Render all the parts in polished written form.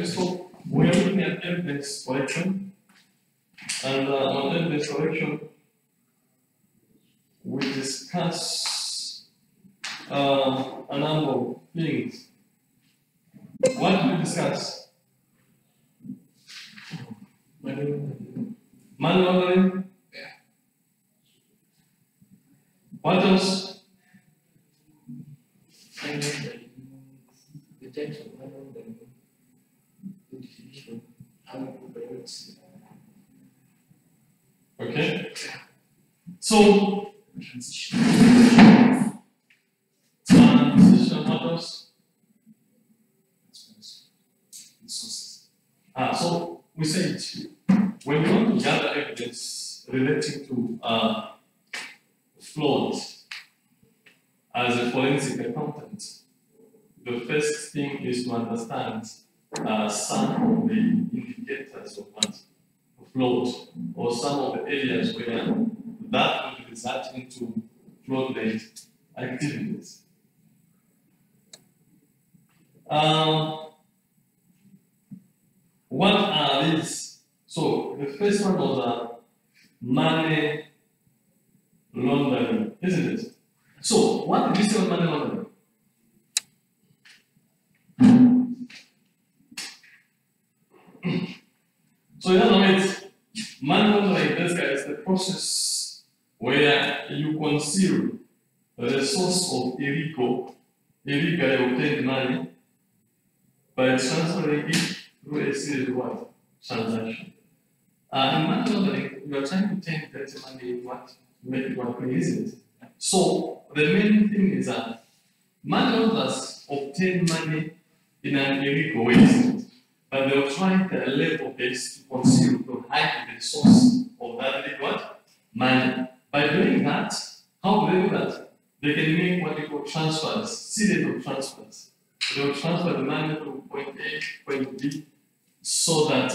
so we are looking at evidence collection, and on evidence collection, we discuss a number of things. What do we discuss? Money laundering? Yeah. What else? The types of money laundering, the definition, how it operates. Okay. So, Transition. what else? Resources. So we said when you want to gather evidence relating to fraud as a forensic accountant, the first thing is to understand some of the indicators of what fraud, or some of the areas where that would result into fraudulent activities. What are these? So the first one was money laundering, isn't it? So what did we say on money laundering? So in other words, money laundering basically is the process where you conceal the source of illegally obtained money by transferring it through a series of what? Transactions. In money laundering, you are trying to take that money in what? Make it what isn't it? So the main thing is that money launderers obtain money in an illegal way, isn't it? But they will try their level best to conceal, to hide the source of that illegal money. By doing that, how do they do that? They can make what they call transfers, series of transfers. They will transfer the money from point A to point B so that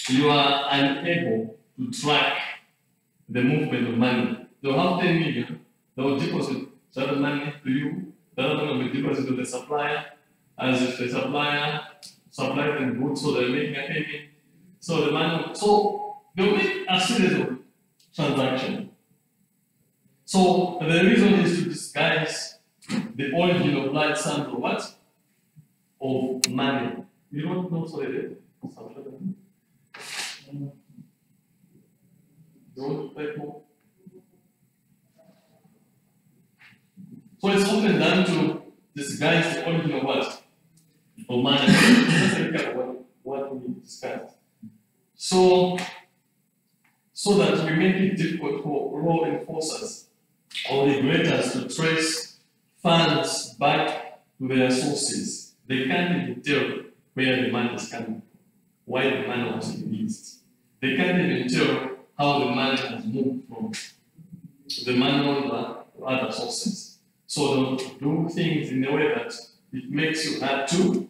you are unable to track the movement of money. They will have 10 million, they will deposit that money to you, the other money will be deposited to the supplier, as if the supplier supplied them goods, so they're making a payment. So the money, so they'll make a series of transactions. So the reason is to disguise the origin of large sums of what? Of money. You don't know, sorry, you want to play more? So it's often done to disguise the origin of what? Of money. That's a recap of what we discussed. So that we make it difficult for law enforcers or regulators to trace funds back to their sources. They can't even tell where the money is coming, why the money was released. They can't even tell how the money has moved from the manual to other sources. So they'll do things in a way that it makes you hard to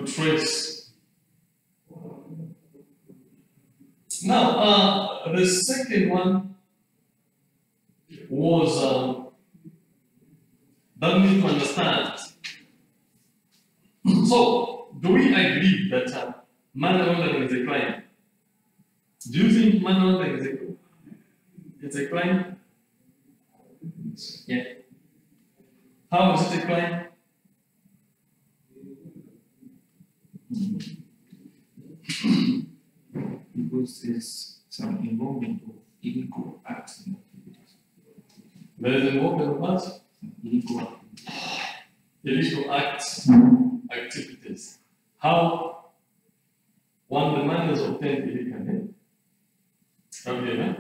trace. Now, the second one was that we need to understand. So, do we agree that money laundering is a crime? Do you think money laundering is a crime? Yeah. How is it a crime? Because there's some involvement of illegal acts and activities. There is involvement of what? Illegal activities. Illegal acts, activities. How one the money is obtained illegally? Okay,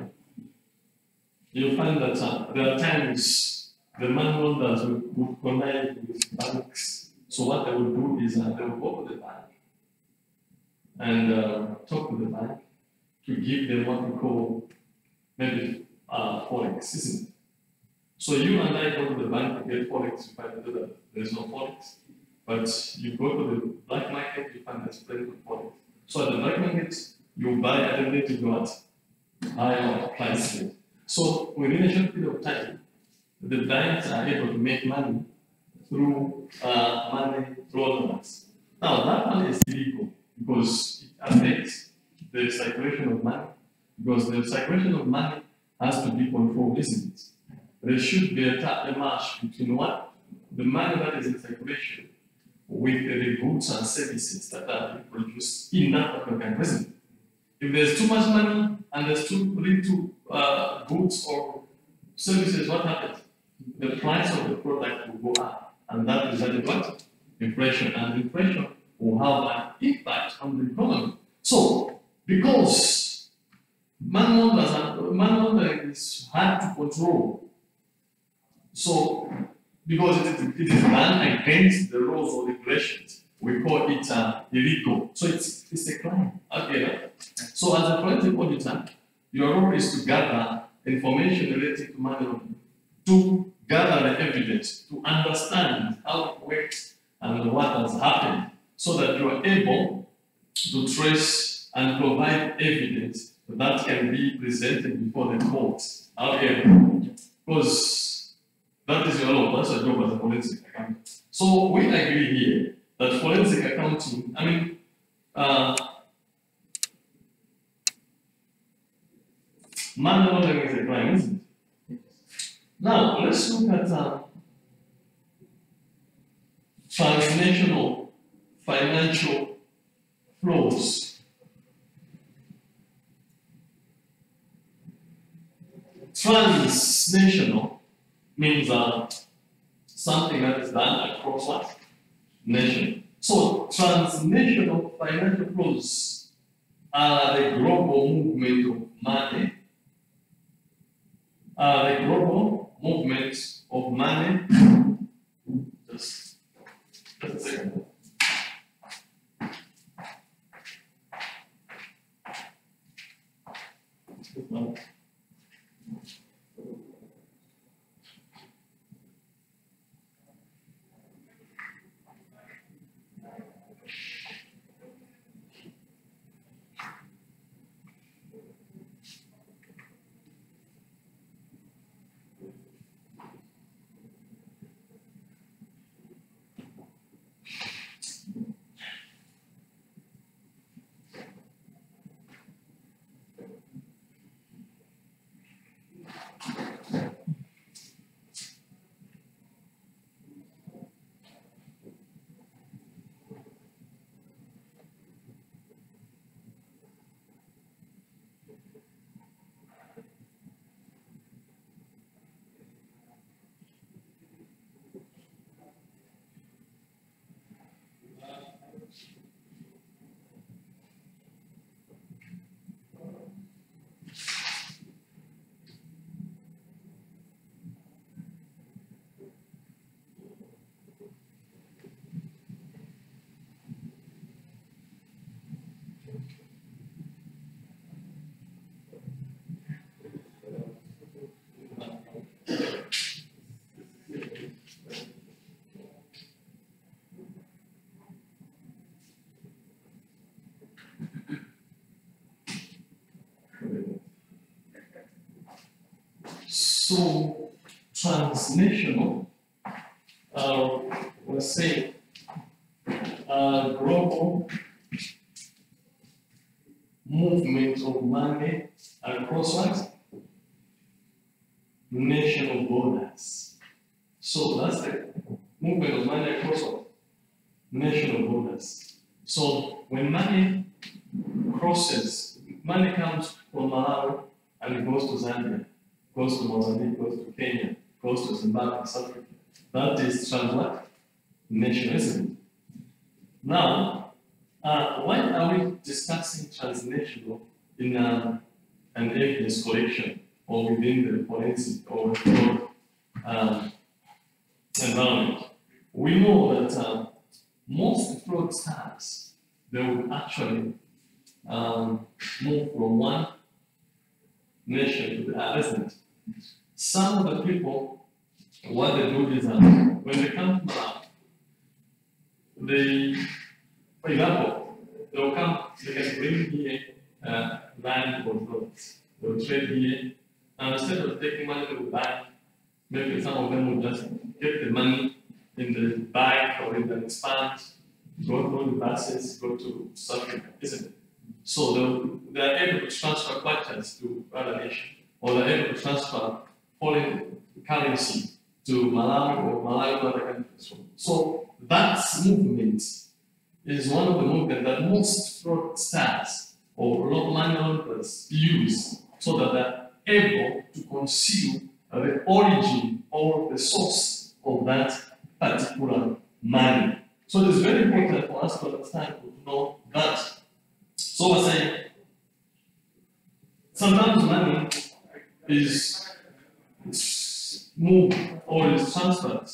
you'll find that there are times the money launderers would connive with banks. So what they will do is they will go to the bank and talk to the bank to give them what we call maybe forex, isn't it? So you and I go to the bank to get forex, you find that there is no forex. But you go to the black market, you find there's plenty of forex. So at the black market, you buy at a relative what? Higher price rate. So within a short period of time, the banks are able to make money through money fraudulence. Now, that one is illegal because it affects the circulation of money, because the circulation of money has to be controlled, isn't it? There should be a match between what the money that is in circulation with the goods and services that are being produced in that particular country, isn't it? If there's too much money and there's too little goods or services, what happens? The price of the product will go up, and that is what? Inflation, and inflation will have an impact on the economy. So, because money laundering is hard to control, so because it is done against the rules or regulations, we call it illegal. So it's a crime. Okay. So as a forensic auditor, your role is to gather information related to money laundering, to gather the evidence, to understand how it works and what has happened, so that you are able to trace and provide evidence that can be presented before the court. Okay. Because that is your role, that's your job as a forensic accountant. So we agree here that forensic accounting, money laundering is a crime, isn't it? Now, let's look at transnational financial flows. Transnational means something that is done across what? Nation. So, transnational financial flows are the global movement of money. The global movement of money. Just a second. So, transnational, let's say, global movement of money across what? National borders. So that's the movement of money across what? National borders. So when money crosses, money comes from Malawi and it goes to Zambia, goes to Mozambique, goes to Kenya, goes to Zimbabwe, South Africa. That is transnational. Now, why are we discussing transnational in an evidence collection or within the forensic or environment? We know that most fraudsters, they will actually move from one nation to the other, isn't it? Some of the people, what they do is when they come to Malawi, for example, they'll come, they can bring here land or goods. They'll trade here, and instead of taking money to the bank, maybe some of them will just get the money in the go through the buses, go to South Africa, isn't it? So they're able to transfer quotas to other nations, or they're able to transfer foreign currency to Malawi or Malawi to other countries. So that movement is one of the movements that most fraudsters or money launderers use so that they're able to conceal the origin or the source of that particular money. So it is very important for us to understand, to know that. So I say, sometimes money is moved or is transferred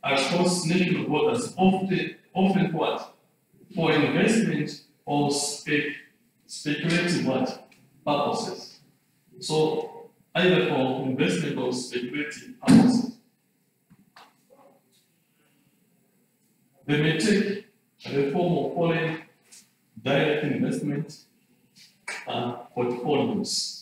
across national borders, often what? For investment or speculative what? Purposes. So either for investment or speculative purposes. They may take the form of foreign direct investment portfolios.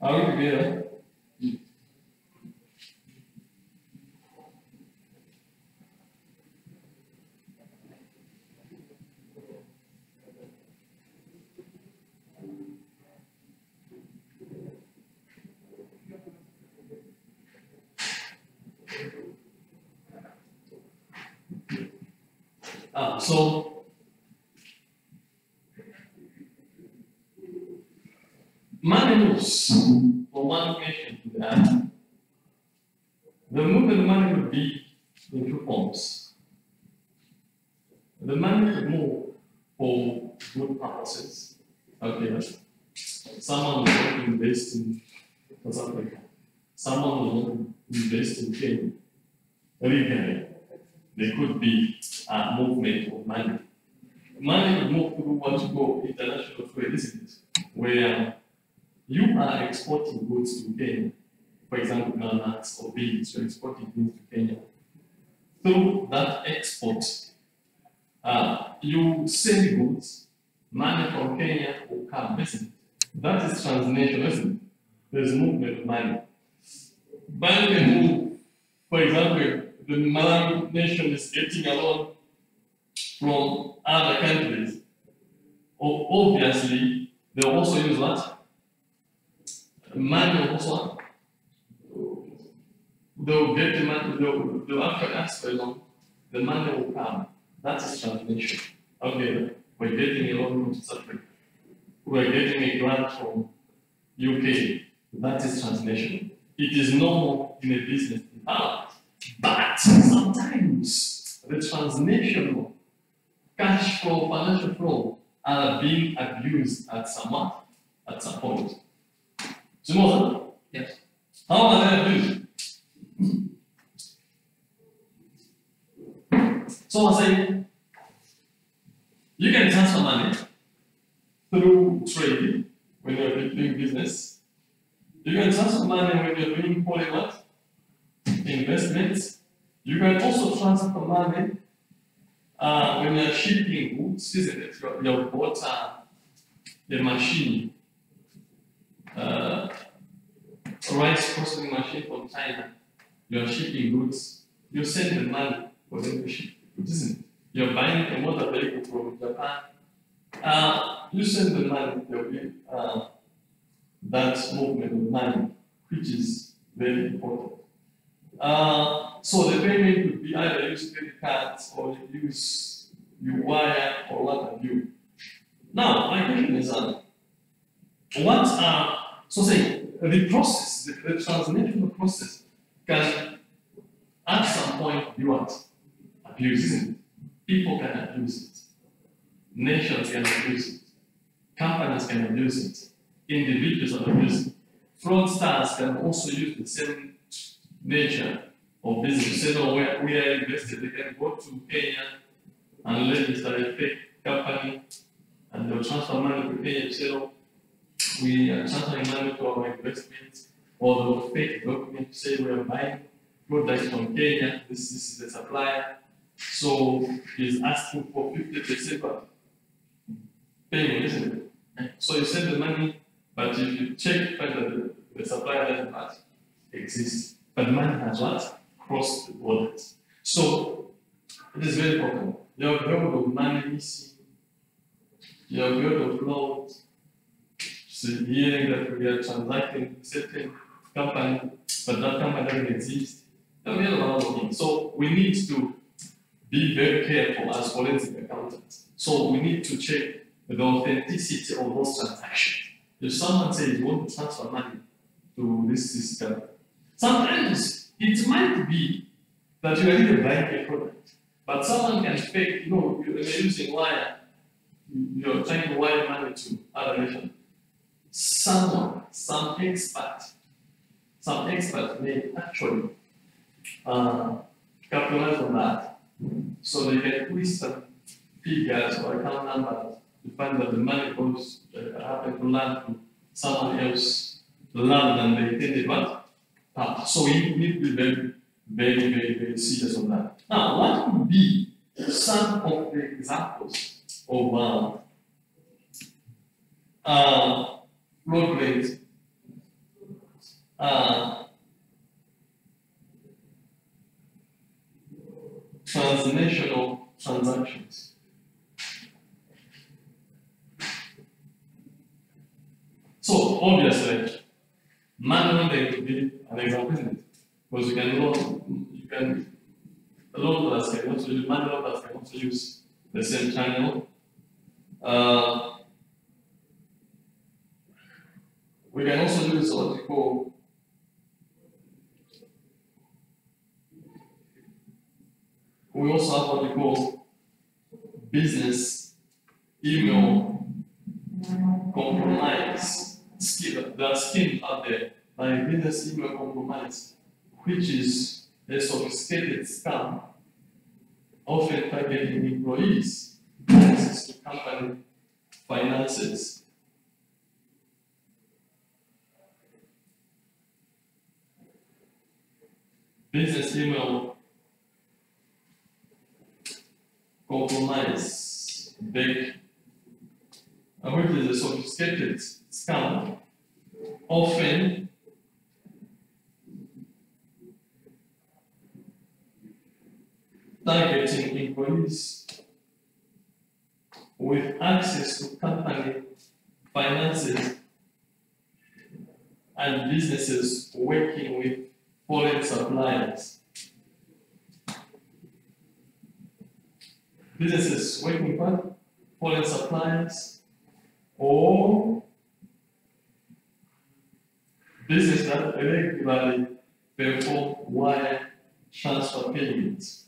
Are we together? So money moves from one nation to the other. The movement of money would be in two forms. The money could move for good purposes. Okay, someone will want to invest in South Africa. Someone will want to invest in Kenya. Legally, there could be a movement of money. Money would move through what you call international trade, isn't it? Where you are exporting goods to Kenya, for example, nuts or beans, you're exporting goods to Kenya. Through that export, you sell goods, money from Kenya will come, isn't it? That is transnational, isn't it? There's movement of money. Money can move, for example, the Malawi nation is getting a loan from other countries. Obviously, they'll also use what? Money will also, they'll get the money, they'll actually ask for a loan, the money will come. That is translation. Okay, we're getting a loan from South Africa. We're getting a grant from UK. That is translation. It is normal in a business environment. But sometimes the transnational cash flow, financial flow are being abused at some point. Do you know that? Yes. How are they abused? So I say, you can transfer money through trading when you're doing business. You can transfer money when you're doing foreign what? Investments. You can also transfer money when you're shipping goods, isn't it? You bought a machine, rice processing machine from China. You're shipping goods. You send the money for them to ship goods, isn't it? You're buying a motor vehicle from Japan. You send the money, there'll be that movement of money, which is very important. So the payment would be either use credit cards or use your wire or what have you. Now, my question is, the process, the transnational process can at some point be what? Abused, isn't it? People can abuse it. Nations can abuse it. Companies can abuse it. Individuals can abuse it. Fraudsters can also use the same nature of business. Say, no, we are invested. They can go to Kenya and register a fake company and they'll transfer money to Kenya. Say, no, we are transferring money to our investments, or they'll fake document to say we are buying products from Kenya. This is the supplier. So he's asking for 50% payment, isn't it? So you send the money, but if you check, find that the supplier doesn't not exist. But money has what? Crossed the borders. So it is very important. You have heard of money missing. You have heard of loans. So hearing that we are transacting with certain company, but that company doesn't exist. There are a lot of things. So we need to be very careful as forensic accountants. So we need to check the authenticity of those transactions. If someone says you want to transfer money to this system, sometimes it might be that you are really buying a product, but someone can fake, you're using wire, you're trying to wire money to other nations. Some expert may actually capitalize on that. So they can twist some figures or account numbers to find that the money goes happen to land to someone else rather than they intended. But so we need to be very, very, very, very serious on that. Now, what would be some of the examples of fraudulent transnational transactions? So obviously, money laundering would be an example, isn't it? Because loaners can also use, money launderers can also use the same channel. We can also use what we call business email compromise. There are schemes out there like business email compromise, which is a sophisticated scam, often targeting employees, access to company finances. Business email compromise, which is a sophisticated scam, often targeting employees with access to company finances and businesses working with foreign suppliers. Businesses working with foreign suppliers or businesses that regularly perform wire transfer payments.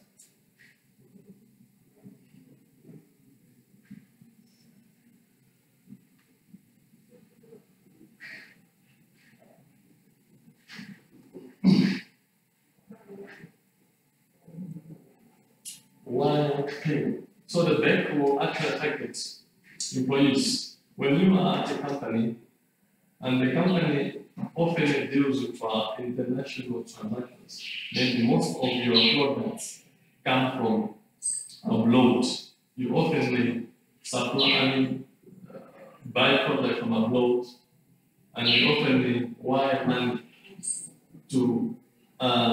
Wire payment. So the bank will actually target employees. When you are at a company, and the company often deals with international transactions, then most of your products come from abroad. You often buy products from abroad, and you often wire money to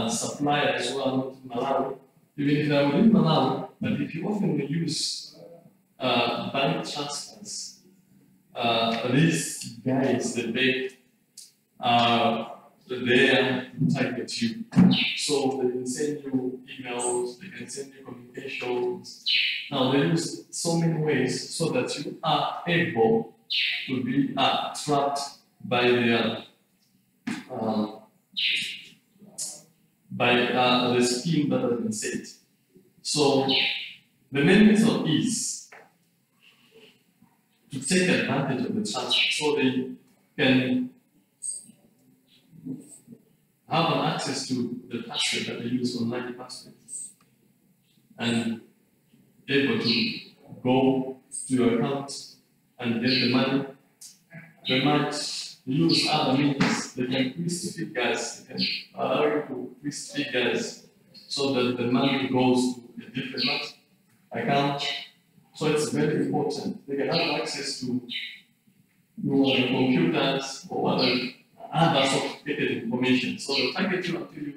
suppliers who are not in Malawi. Even if they are within Malawi, but if you often use bank transfers, these guys, the bank, they target you. So they can send you emails, they can send you communications. Now they use so many ways so that you are able to be trapped by their the scheme that has been set. So the main method is to take advantage of the transfer so they can have an access to the password that they use online passwords and able to go to your account and get the money. They might use other means. They can twist figures, they can twist figures so that the money goes to a different account. So it's very important. They can have access to your computers or other sophisticated information. So they'll target you until you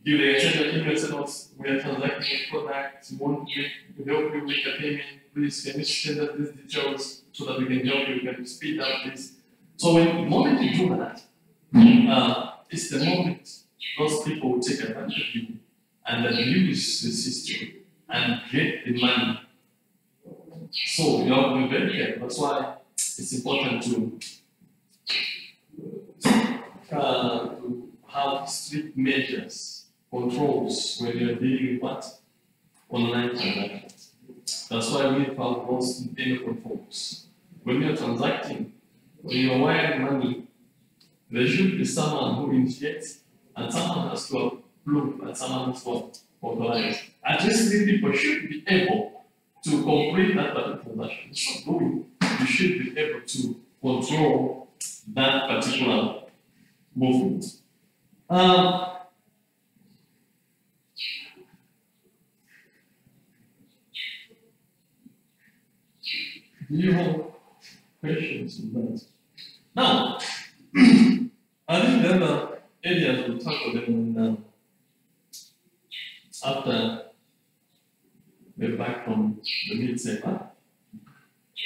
give the attention email says, we are transacting a product, we want to help you make a payment, please can you send us these details so that we can help you, we can speed up this. So when the moment you do that, it's the moment those people will take advantage of you and abuse the system and get the money. So you have to be very careful. That's why it's important to have strict measures, controls when you're dealing with what? Online transactions. That's why we have those internal controls. When you're transacting, when you're wiring money, there should be someone who initiates and someone has to approve and someone has to authorize. At least 3 people should be able to complete that particular transaction. It's not doing. You should be able to control that particular movement. Do you have questions on that? Now, I think the other areas we'll tackle them after we're back from the mid-summer.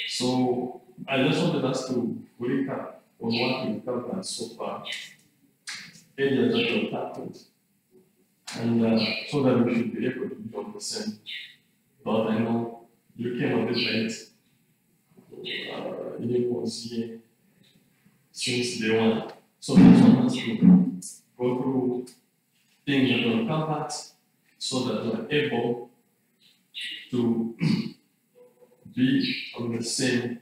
So I just wanted us to recap on what we've covered so far, areas that we've tackled, and so that we should be able to be on the same. But I know you came a bit late. You was here since day one. So this one has to go through things that were covered so that we're able to be on the same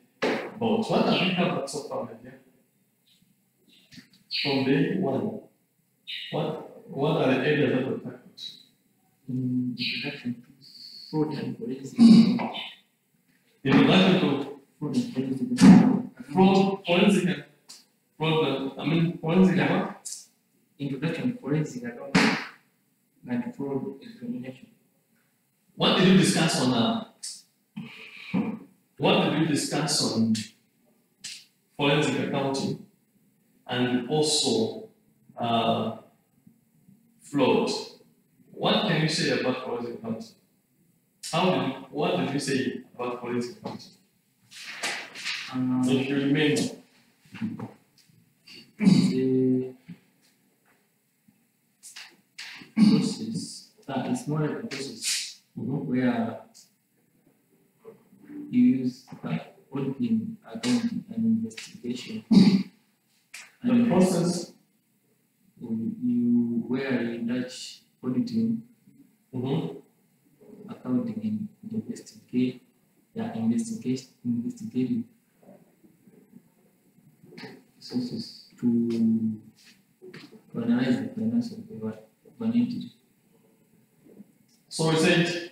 boat. What have we covered so far, my dear? From day one, what are the areas that were tackled? Introduction to fraud and forensic. Introduction to Fraud and forensic. forensic, forensic what? Introduction to forensic accounting and fraud examination. What did you discuss on forensic accounting and also fraud? What can you say about forensic accounting? What did you say about forensic accounting? If you remember. The process, it's more like a process where you use auditing, accounting, and investigation. The process where you touch auditing, accounting, and investigative sources to analyze the finance of an entity. So we said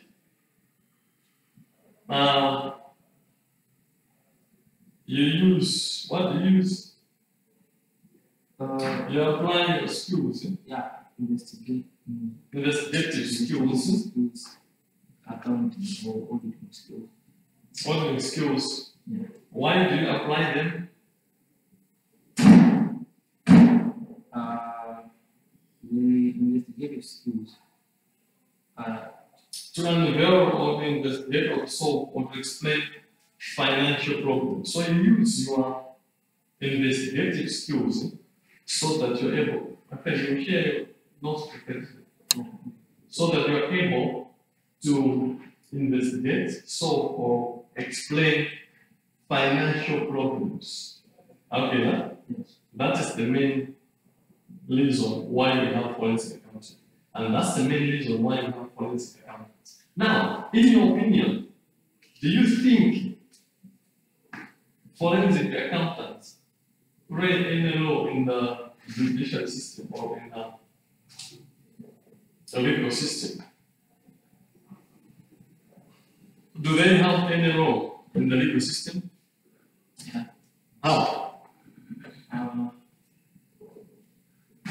you use what do you use? You apply your skills. Yeah, investigative skills. Accounting or auditing skills. Auditing skills. Yeah. Why do you apply them? The investigative skills to unveil or to investigate or to solve or to explain financial problems. So you use your investigative skills so that you're able, you share your notes so that you're able to investigate, solve, or explain financial problems. Okay, yes. That is the main reason why we have forensic accounting. And that's the main reason why we have forensic accounting. Now, in your opinion, do you think forensic accountants play any role in the judicial system or in the legal system? Do they have any role in the legal system? Yeah. How?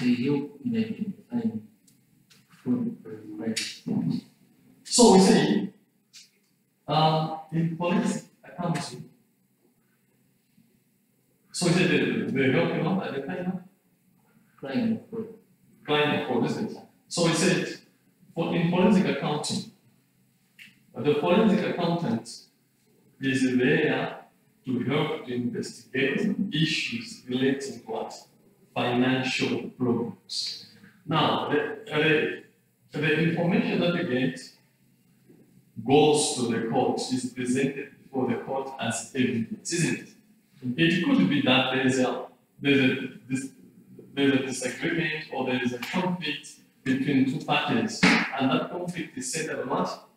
They help in identifying fraud Right. So we say, in forensic accounting, so we say they help you out at the time, Client fraud. client fraud, isn't it? So we said, in forensic accounting, the forensic accountant is there to help to investigate issues relating to what? Financial problems. Now, the information that we get goes to the court, is presented before the court as evidence, isn't it? It could be that there's a disagreement or there is a conflict between two parties, and that conflict is centered on what?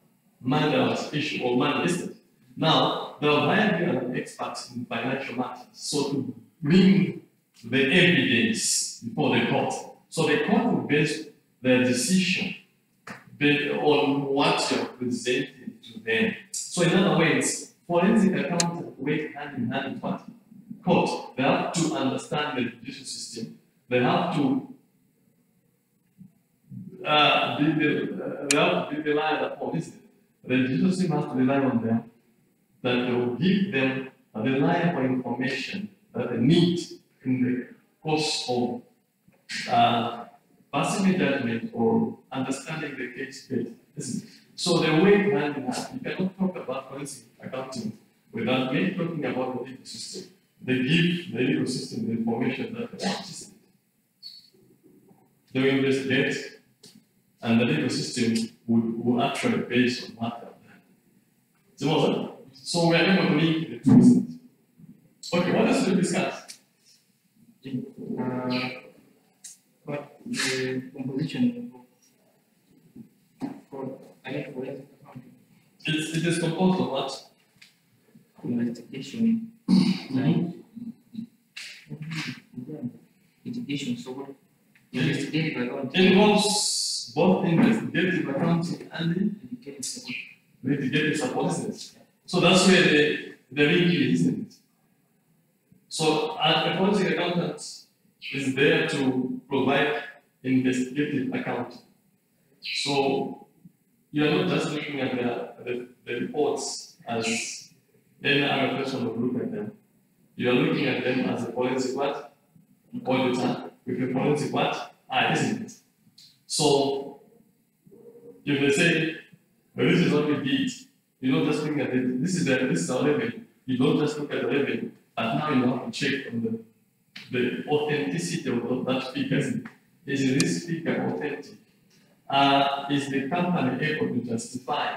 Money's issue or money, isn't it? Now, the lawyer is an expert in financial matters, so to bring the evidence before the court. So the court will base their decision based on what you are presenting to them. So in other words, forensic accountants work hand in hand with what? Court. They have to understand the judicial system. They have to rely upon, isn't it? The judicial system has to rely on them, that they will give them reliable information that they need in the course of passing a judgment or understanding the case, isn't it? So they work hand in hand. You cannot talk about forensic accounting without me talking about the legal system. They give the legal system the information that they want, isn't it? They will investigate, and the legal system will actually base on what they have done. So we are able to link the two, isn't it? Okay, what else do we discuss? What the composition for forensic accounting? It is composed of what? Investigation. Investigation, so what? Investigative accounting. It involves both investigative accounting and litigative support, isn't it? So that's where the link is, isn't it? So a forensic accountant is there to provide investigative accounting. So you are not just looking at the reports as any other person would look at them. You are looking at them as a forensic what? Auditor with a forensic what? Eye, isn't it? So if they say, well, this is what we did, you don't just look at it, this is our revenue. You don't just look at the revenue, but now you have to check on the authenticity of that figure. Is this figure authentic? Is the company able to justify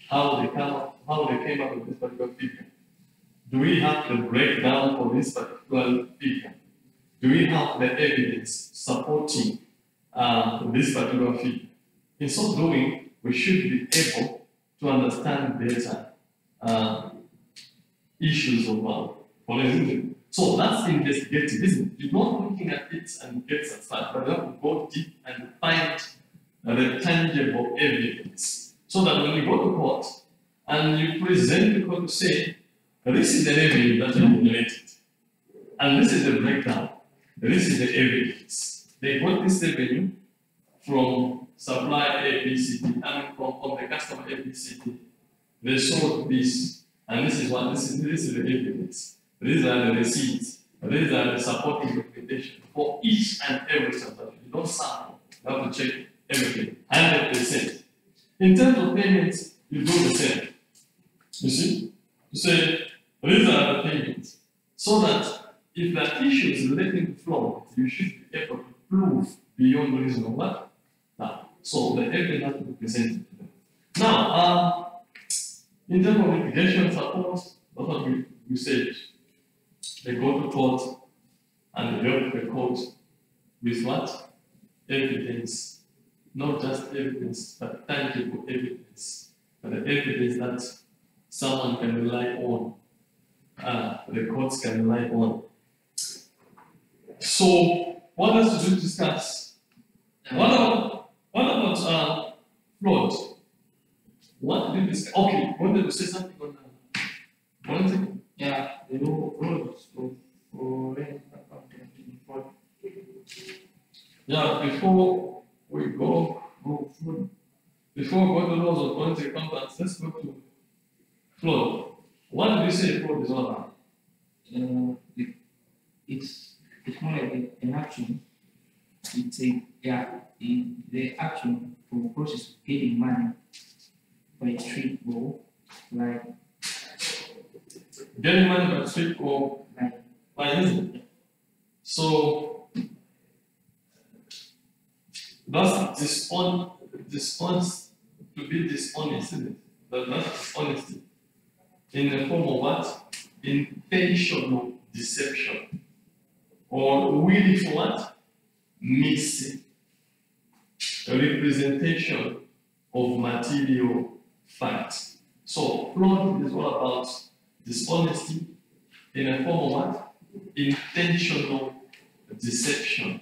how they came up with this particular figure? Do we have the breakdown for this particular figure? Do we have the evidence supporting this particular figure? In so doing, we should be able to understand better issues of forensic. So that's investigative, isn't it? You're not looking at it and get satisfied, but you have to go deep and find the tangible evidence. So that when you go to court and you present the court to say, this is the revenue that you generated, and this is the breakdown, this is the evidence. They got this revenue from supplier ABCD, and from the customer ABCD. They sold this, and this is the evidence. These are the receipts. These are the supporting documentation for each and every transaction. You don't sample. You have to check everything, 100%. In terms of payments, you do the same. You see? You say, these are the payments. So that if there are issues relating to fraud, you should be able to prove beyond reasonable what? Now, so the evidence has to be presented to them. Now, in terms of litigation support, that's what we said. They go to court and they help the court with what? Evidence. Not just evidence, but tangible evidence. But the evidence that someone can rely on, the courts can rely on. So, what else did we discuss? What about fraud? What did we discuss? Okay, wanted to say something on that. One thing? Yeah, the rules of forensic accounting fraud. Yeah, before we go, Before we go to laws of quantity compounds, let's go to flow. What do you say flow is all about? It's more like an action. It's the action for the process of getting money by street ball, like Getting money by street or like by internet. So that's dishonest to be dishonest, isn't it? But that's dishonesty in the form of what? Intentional deception. Or really for what? Missing a representation of material facts. So fraud is all about dishonesty in a form of what? Intentional deception.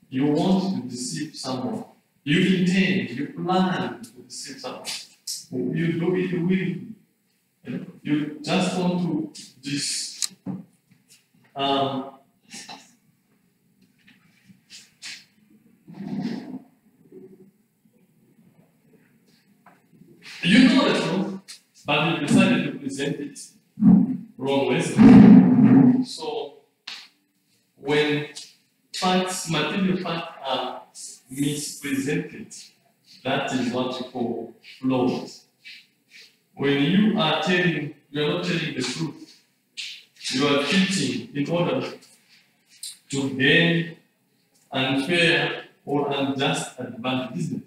You want to deceive someone. You intend, you plan to deceive someone. You do it willingly. You just want to you know the truth, but you decided to present it wrong way. So when facts, material facts are mispresented, that is what you call flaws. When you are not telling the truth, you are cheating in order to gain unfair or unjust advantage, isn't it?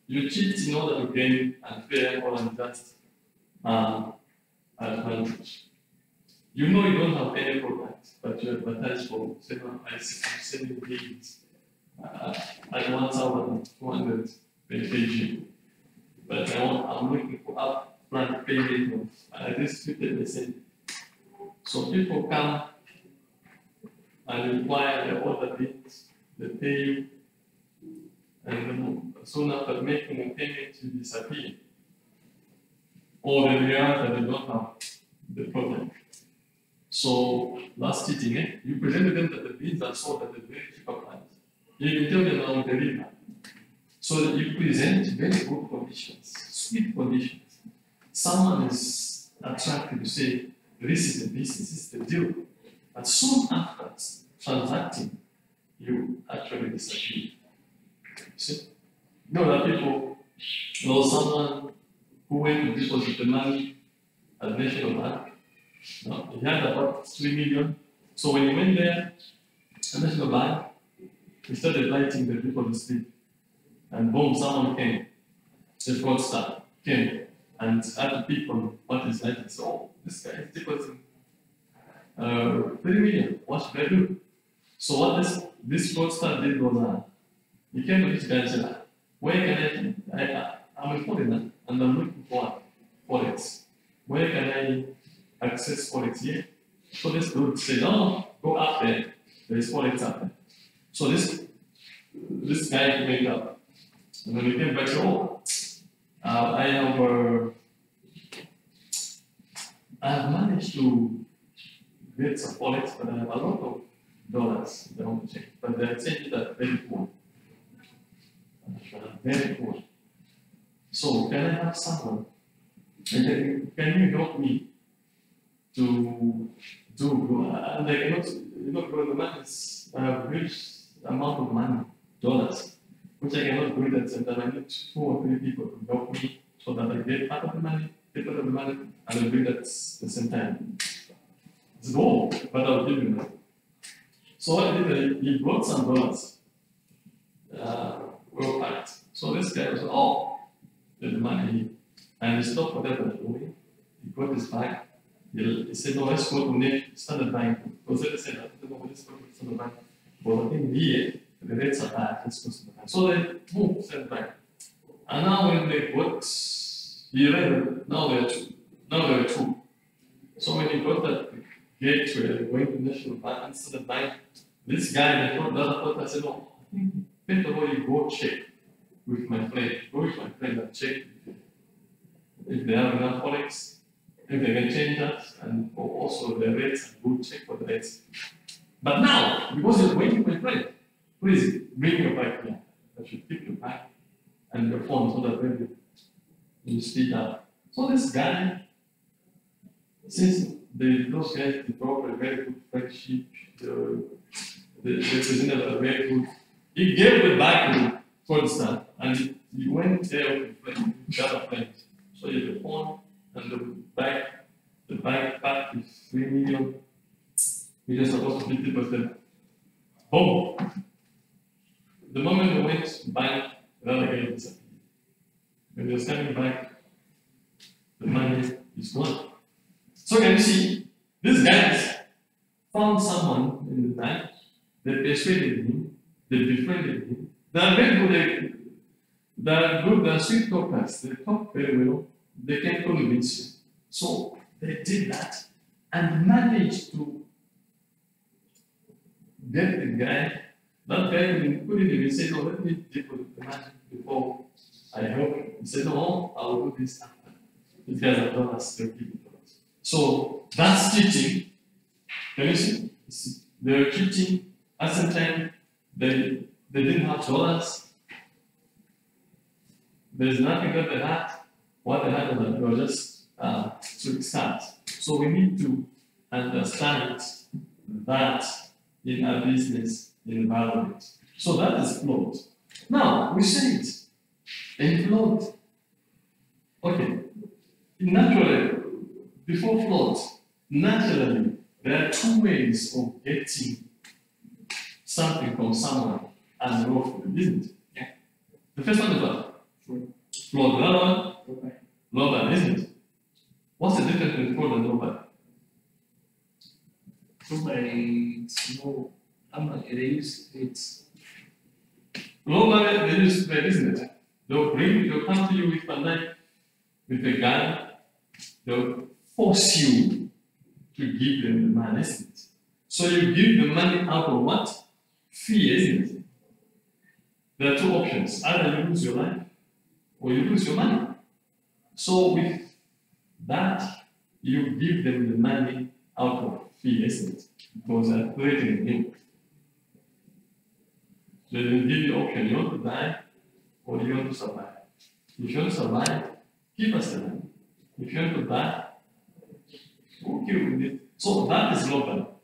You cheat in order to gain unfair or unjust advantage. You know you don't have any product, but you advertise for selling beans at 1,200 per kg. But I'm looking for upfront payment of at least 50%. So people come and inquire, they order beans, they pay you, and soon after making a payment, you disappear. Or they realize that they don't have the product. So that's cheating, eh? You presented them that the beans are sold at a very cheaper price. You tell them now the deliver. So that you present very good conditions, sweet conditions. Someone is attracted to say, this is the business, this is the deal. But soon after transacting, you actually disappear. See? You know that people know someone who went to deposit the money at the National Bank. No, he had about 3 million. So when he went there, the National Bank, he started writing the deposit slip. And boom, someone came. The fraudster came and had to pick on what is writing. So, oh, this guy is depositing 3 million. What should I do? So what this fraudster did was he came to this guy and said, where can I'm a foreigner and I'm looking for Forex. Where can I access Forex here? So this dude said, oh, go up there. There is Forex up there. So this guy went up. And when he came back, oh, I have managed to get some Forex, but I have a lot of dollars they want to change. But they are changing that very poor. Very poor. So can I have someone? And can you help me to do? And I cannot grow the money. I have huge amount of money, dollars, which I cannot do at the same time. I need 2 or 3 people to help me so that I get part of the money, get part of the money, and I do it at the same time. It's gold, but I'll give you money. So what I did, he brought some dollars. Well packed. So this guy was all the money, and he stopped whatever he was doing. He got his bag. He said, no, let's go to Standard Bank. Because they said, no, let's go to Standard Bank. But I think here, the rates are bad. Let's go to Standard Bank. So they moved Standard Bank. And now when they got, he read, now there are 2. So when he got that gate where they went to National Bank and Standard Bank, this guy, the other person said, no, I think first of all, you go check with my friend. Go with my friend and check if they have enough Forex, if they can change that, and also the rates, and go check for the rates. But now, because you're waiting for my friend, please bring your bike here. I should keep your bike and your phone so that when You speed up. So this guy, since those guys developed a very good friendship, they presented a very good. He gave the back for instance, and he went there with the other friends. So you have the phone and the back is 3 million. You're supposed to 50%. Boom! The moment they went to bank, the other guy disappeared. When they're coming back, the money is gone. So can you see, these guys found someone in the bank, they persuaded him, they befriended him. They are very good, they are good, they are sweet talkers, they talk very well, they can convince you. So they did that and managed to get the guy. That guy couldn't even say, no, let me deposit the money before I help him. He said, no, I will do this after. These guys have done us, they'll give it to us. So that's cheating. Can you see? They're cheating. At the same time, they didn't have dollars. There's nothing that they had. What they had was just tricksters. So we need to understand that in a business environment. So that is float. Now, we say it in float. Okay, naturally, before float, naturally, there are two ways of getting something from someone and lawfully, isn't it? Yeah. The first one is what? Float. The other one? Lawful, isn't it? What's the difference between float and lawful? It's no, they use it's Globally, they use that, isn't it? They'll come to you with a knife, with a gun, they'll force you to give them the money, isn't it? So you give the money out of what? Fear, isn't it? There are two options. Either you lose your life or you lose your money. So with that, you give them the money out of fear, isn't it? Because they're threatening him. So they will give you the option, you want to die or you want to survive. If you want to survive, give us the money. If you want to die, we'll kill you with it. So that is global.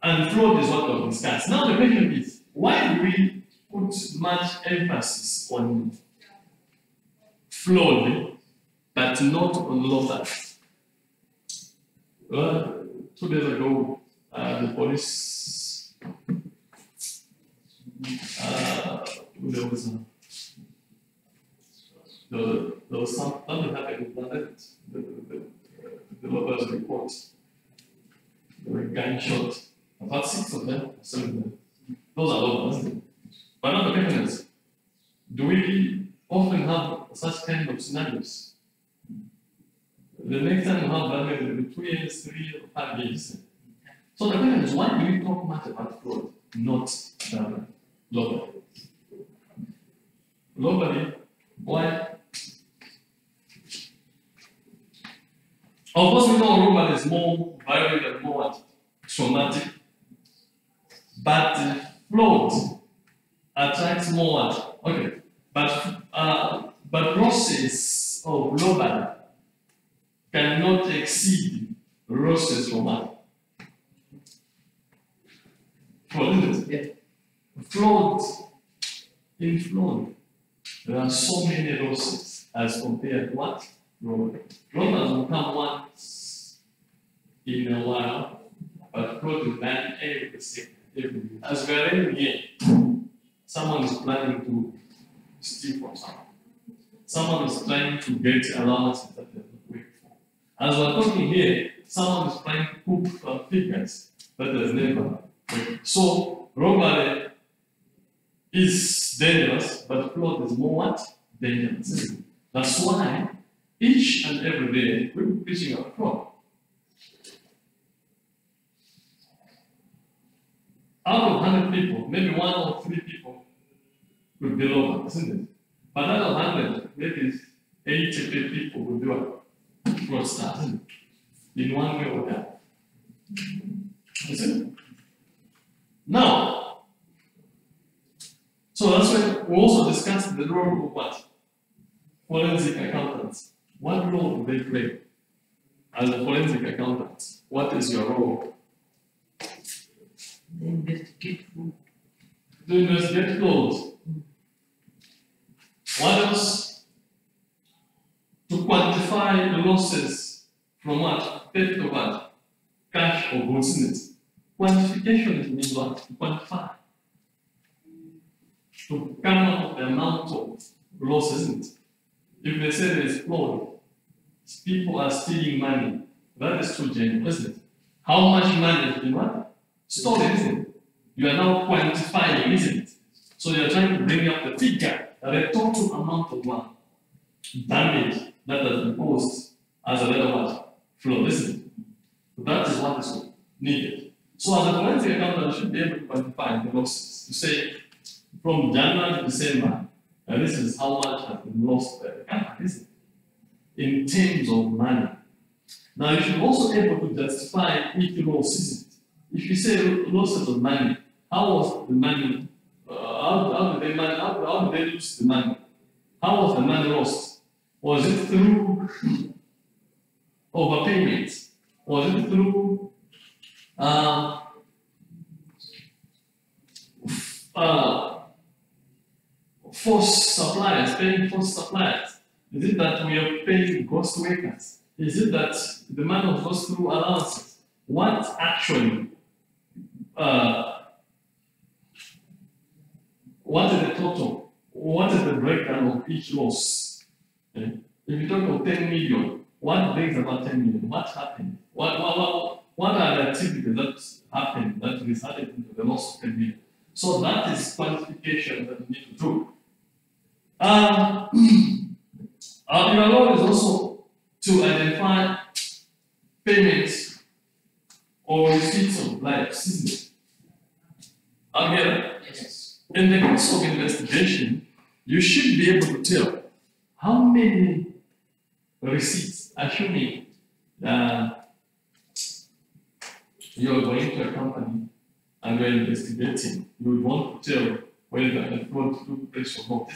And fraud is what we'll discuss. Now the question is, why do we put much emphasis on fraud but not on local? Well, 2 days ago, the police, there was something happened in Planet. The lovers report. There were gunshots. About 6 of them, 7 of them. Those are lovers. But not the question is, do we often have such kind of scenarios? The next time we have that will be 2 years, 3 or 5 years. So the question is, why do we talk much about fraud, not globally? Globally, why? Of course, we know global is more violent and more traumatic, but fraud attracts more. Okay, but process of global cannot exceed losses from us. For instance, fraud, in fraud, there are so many losses as compared to what? Fraud. Fraud will come once in a while, but fraud will come every second, every minute. As we are in here, someone is planning to steal from someone. Someone is trying to get allowances that they are not waiting for. As we are talking here, someone is trying to cook figures that they never. So, robbery is dangerous, but fraud is more what? Dangerous. That's why each and every day we're preaching about fraud. Out of 100 people, maybe 1 or 3 people could be lower, isn't it? But out of 100, maybe 80 people will do a fraudster, in one way or the other. Isn't it? Now, so that's when we also discussed the role of what? forensic accountants, what role do they play? As a forensic accountant, what is your role? They investigate food. To investigate fraud. What else? To quantify the losses from what? Theft of what? Cash or goods in it. Quantification means what? To quantify. To come up with the amount of losses in it. If they say there is fraud, people are stealing money, that is too genuine, isn't it? How much money has been what? Stolen, isn't it? You are now quantifying, isn't it? So you are trying to bring up the figure, the total amount of what? Damage that has been caused as a result of what? Fraud, isn't it? That is what is needed. So as a forensic accountant, you should be able to quantify the losses. To say, from January to December, this is how much has been lost by the company, isn't it? In terms of money. Now, you should also be able to justify each loss, isn't it? If you say losses of money, how was the money? How did they lose the money? How was the money lost? Was it through overpayments? Was it through forced suppliers, paying forced suppliers? Is it that we are paying ghost workers? Is it that the money goes through allowances? What actually? What is the total? What is the breakdown of each loss? Okay. If you talk of 10 million, what brings about 10 million? What happened? What are the activities that happened that resulted in the loss of 10 million? So that is quantification that we need to do. Your role is also to identify payments or receipts of bribes, isn't it? Yes. In the course of investigation, you should be able to tell how many receipts, assuming you're going to a company and you're investigating, you would want to tell whether the fraud took place or not.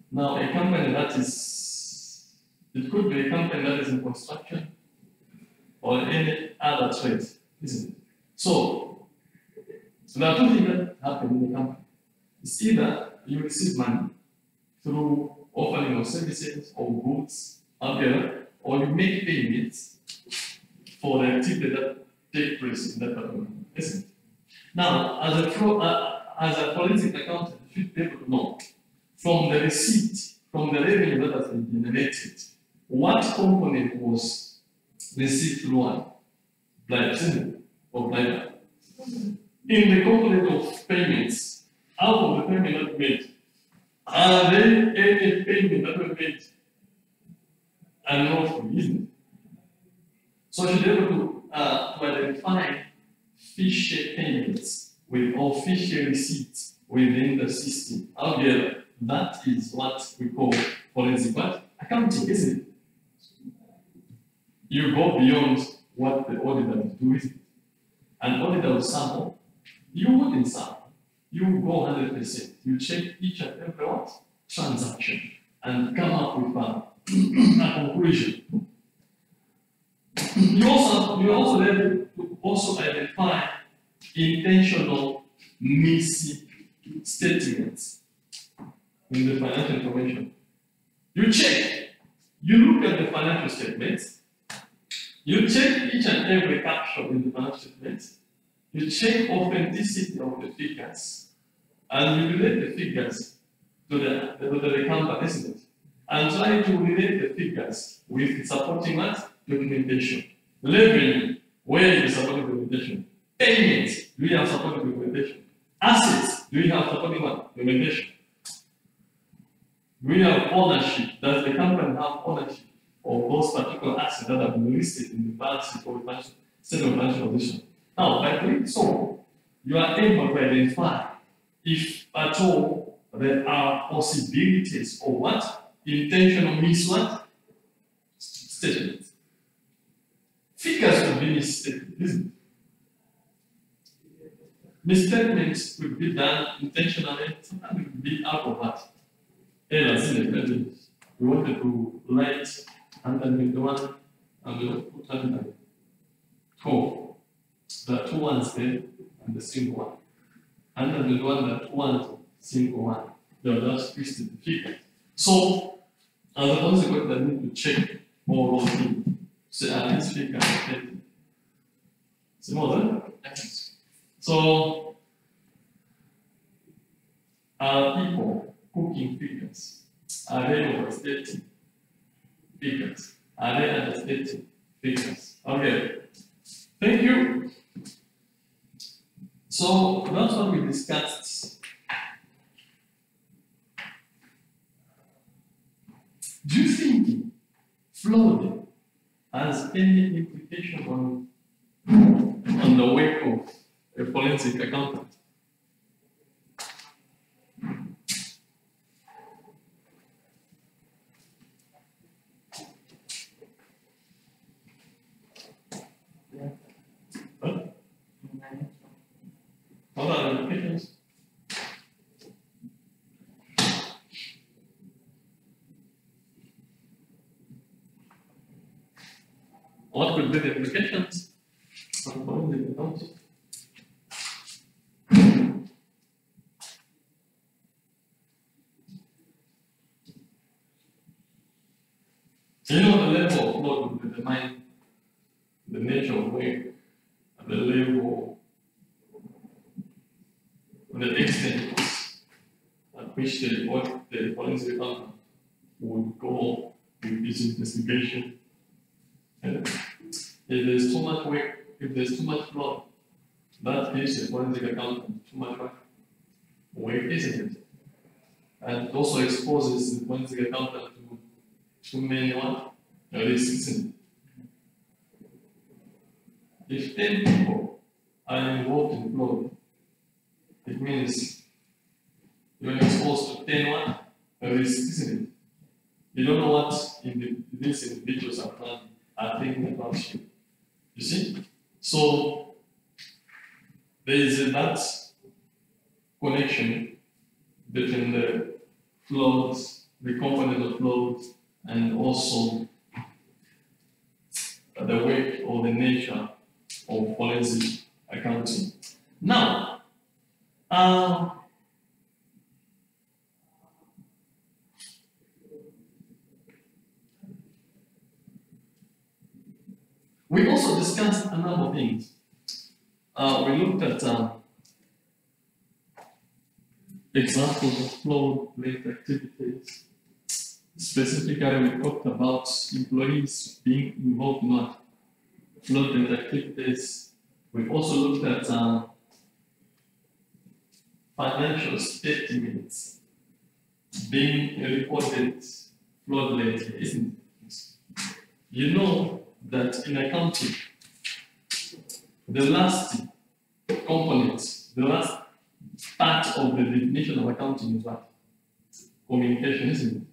Now, a company that is, it could be a company that is in construction or any other trade, isn't it? So there are two things that happen in the company. It's either you receive money through offering of services or goods, or you make payments for the activity that take place in that company, isn't it? Now, as a forensic accountant, you should be able to know from the receipt, from the revenue that has been generated, what component was received through what? Bribe, or bribe. In the component of payments, out of the payment that we made, are there any payment that were made and not isn't? So you should be able to identify fishy payments with or fishy receipts within the system. However, that is what we call forensic accounting, isn't it? You go beyond what the auditor is doing. An auditor will sample, you wouldn't sample. You go 100%. You check each and every transaction and come up with a conclusion. You also able to also identify intentional missing statements in the financial information. You check, you look at the financial statements, you check each and every caption in the financial statements, you check authenticity of the figures, and you relate the figures to the company, isn't it? And try to relate the figures with supporting what? Documentation. Revenue, where is the supporting documentation? Payments, do we have supporting documentation? Assets, do we have supporting what? Documentation? Do we have ownership? Does the company have ownership of those particular assets that have been listed in the balance sheet or the statement of financial position? Now, by doing so, you are able to identify if at all there are possibilities of what? Intentional statements. Figures could be misstated, isn't it? Misstatements could be done intentionally, sometimes it could be out of what? Errors in the we wanted to write 121 and we put 104. The two ones there and the single one. 121, the two ones, single one. They are just twisted the figure. So, as a consequence, I need to check all of them. So, this figure is smaller. So, are people cooking figures? Are they overstating figures? Are they understating figures? Okay. Thank you. So that's what we discussed. Do you think flood has any implication on the work of a forensic accountant? What are the implications? What could be the implications on forensic accounting? You know, the level of flood will determine the nature of work, and the level, the extent at which the forensic accountant would go with this investigation. And if there's too much work, if there's too much flood, that gives the forensic accountant too much work, isn't it? And it also exposes the forensic accountant to too many risks, isn't it? If 10 people are involved in flood, it means you're exposed to 10 risks, isn't it? You don't know what these individuals are thinking about you. You see? So there is that connection between the floods, the component of floods, and also the work or the nature of forensic accounting. Now, we also discussed a number of things. We looked at examples of flood-related activities. Specifically, we talked about employees being involved in what? Flood-related activities. We also looked at financial statements being reported flood-related, isn't it? You know that in accounting, the last component, the last part of the definition of accounting is what? Communication, isn't it?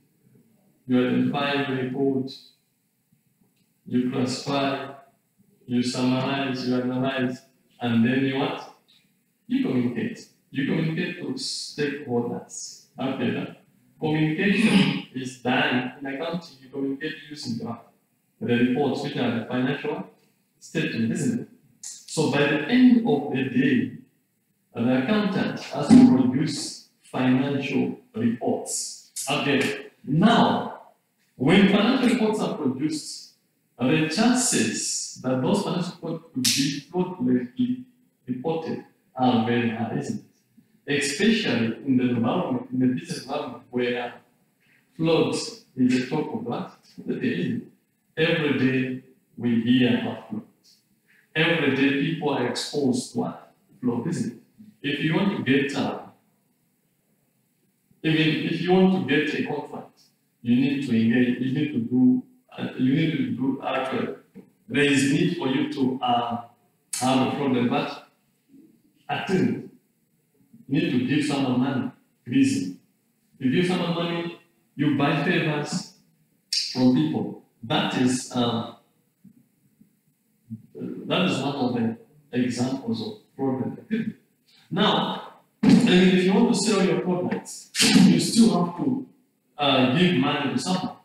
You identify the report, you classify, you summarize, you analyze, and then you what? You communicate. You communicate to stakeholders. Okay, that communication is done in accounting. You communicate using the reports, which are the financial statements, isn't it? So by the end of the day, the accountant has to produce financial reports. Okay, now, when financial reports are produced, the chances that those financial reports could be fraudulently reported are very high, isn't it? Especially in the environment, in the business environment where floods is the talk of that. Every day we hear about floods. Every day people are exposed to what? Flood, isn't it? If you want to get even if you want to get a contract, you need to engage, you need to do actually. There is need for you to have a problem, but attend. You need to give someone money, reason. You give someone money, you buy favors from people. That is one of the examples of fraudulent activity. Now, if you want to sell your products, you still have to give money to someone.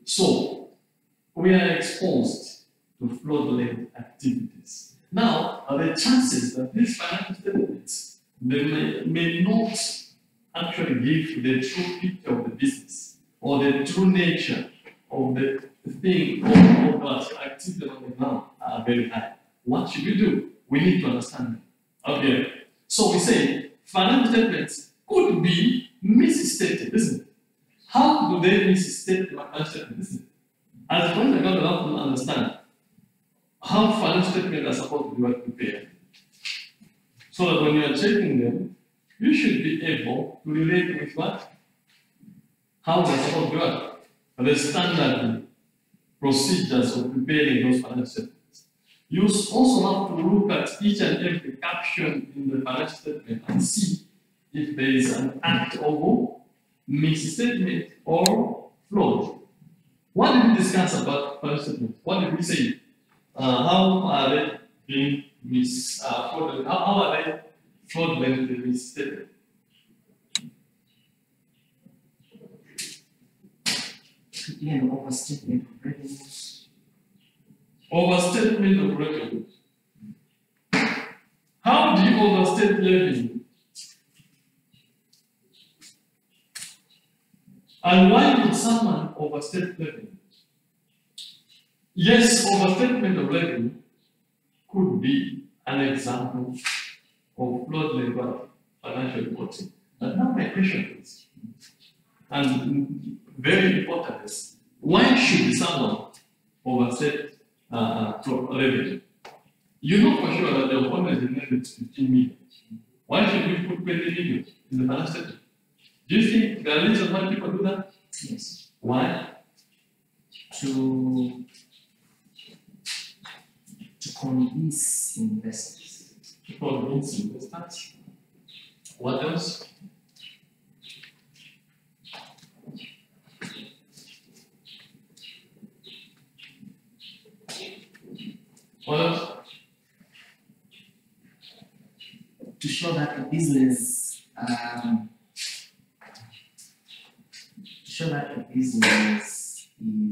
So we are exposed to fraudulent activities. Now, the chances that these financial statements may not actually give the true picture of the business or the true nature of the thing or the activity on the ground are very high. What should we do? We need to understand that. Okay. So we say financial statements could be misstated, isn't it? How do they misstate the financial statements, isn't it? As a point, I got to understand how financial statements are supposed to be prepared. So that when you are checking them, you should be able to relate with what? How they're supposed to work. The standard procedures of preparing those financial statements. You also have to look at each and every caption in the financial statement and see if there is an act of misstatement or fraud. What did we discuss about financial statements? What did we say? How are they being fraudulent? How are they fraudulently misstated? Again, overstatement of revenues. Overstatement of revenue. How do you overstate revenue? And why would someone overstate revenue? Yes, overstatement of revenue could be an example of fraudulent financial reporting. But now my question is, and very important is, why should someone overstate revenue? You know for sure that the owner is generated 15 million. Why should we put 20 million in the balance sheet? Do you think there are reasons why people do that? Yes. Why? To convince investors. To convince investors. What else? What else? To show that the business,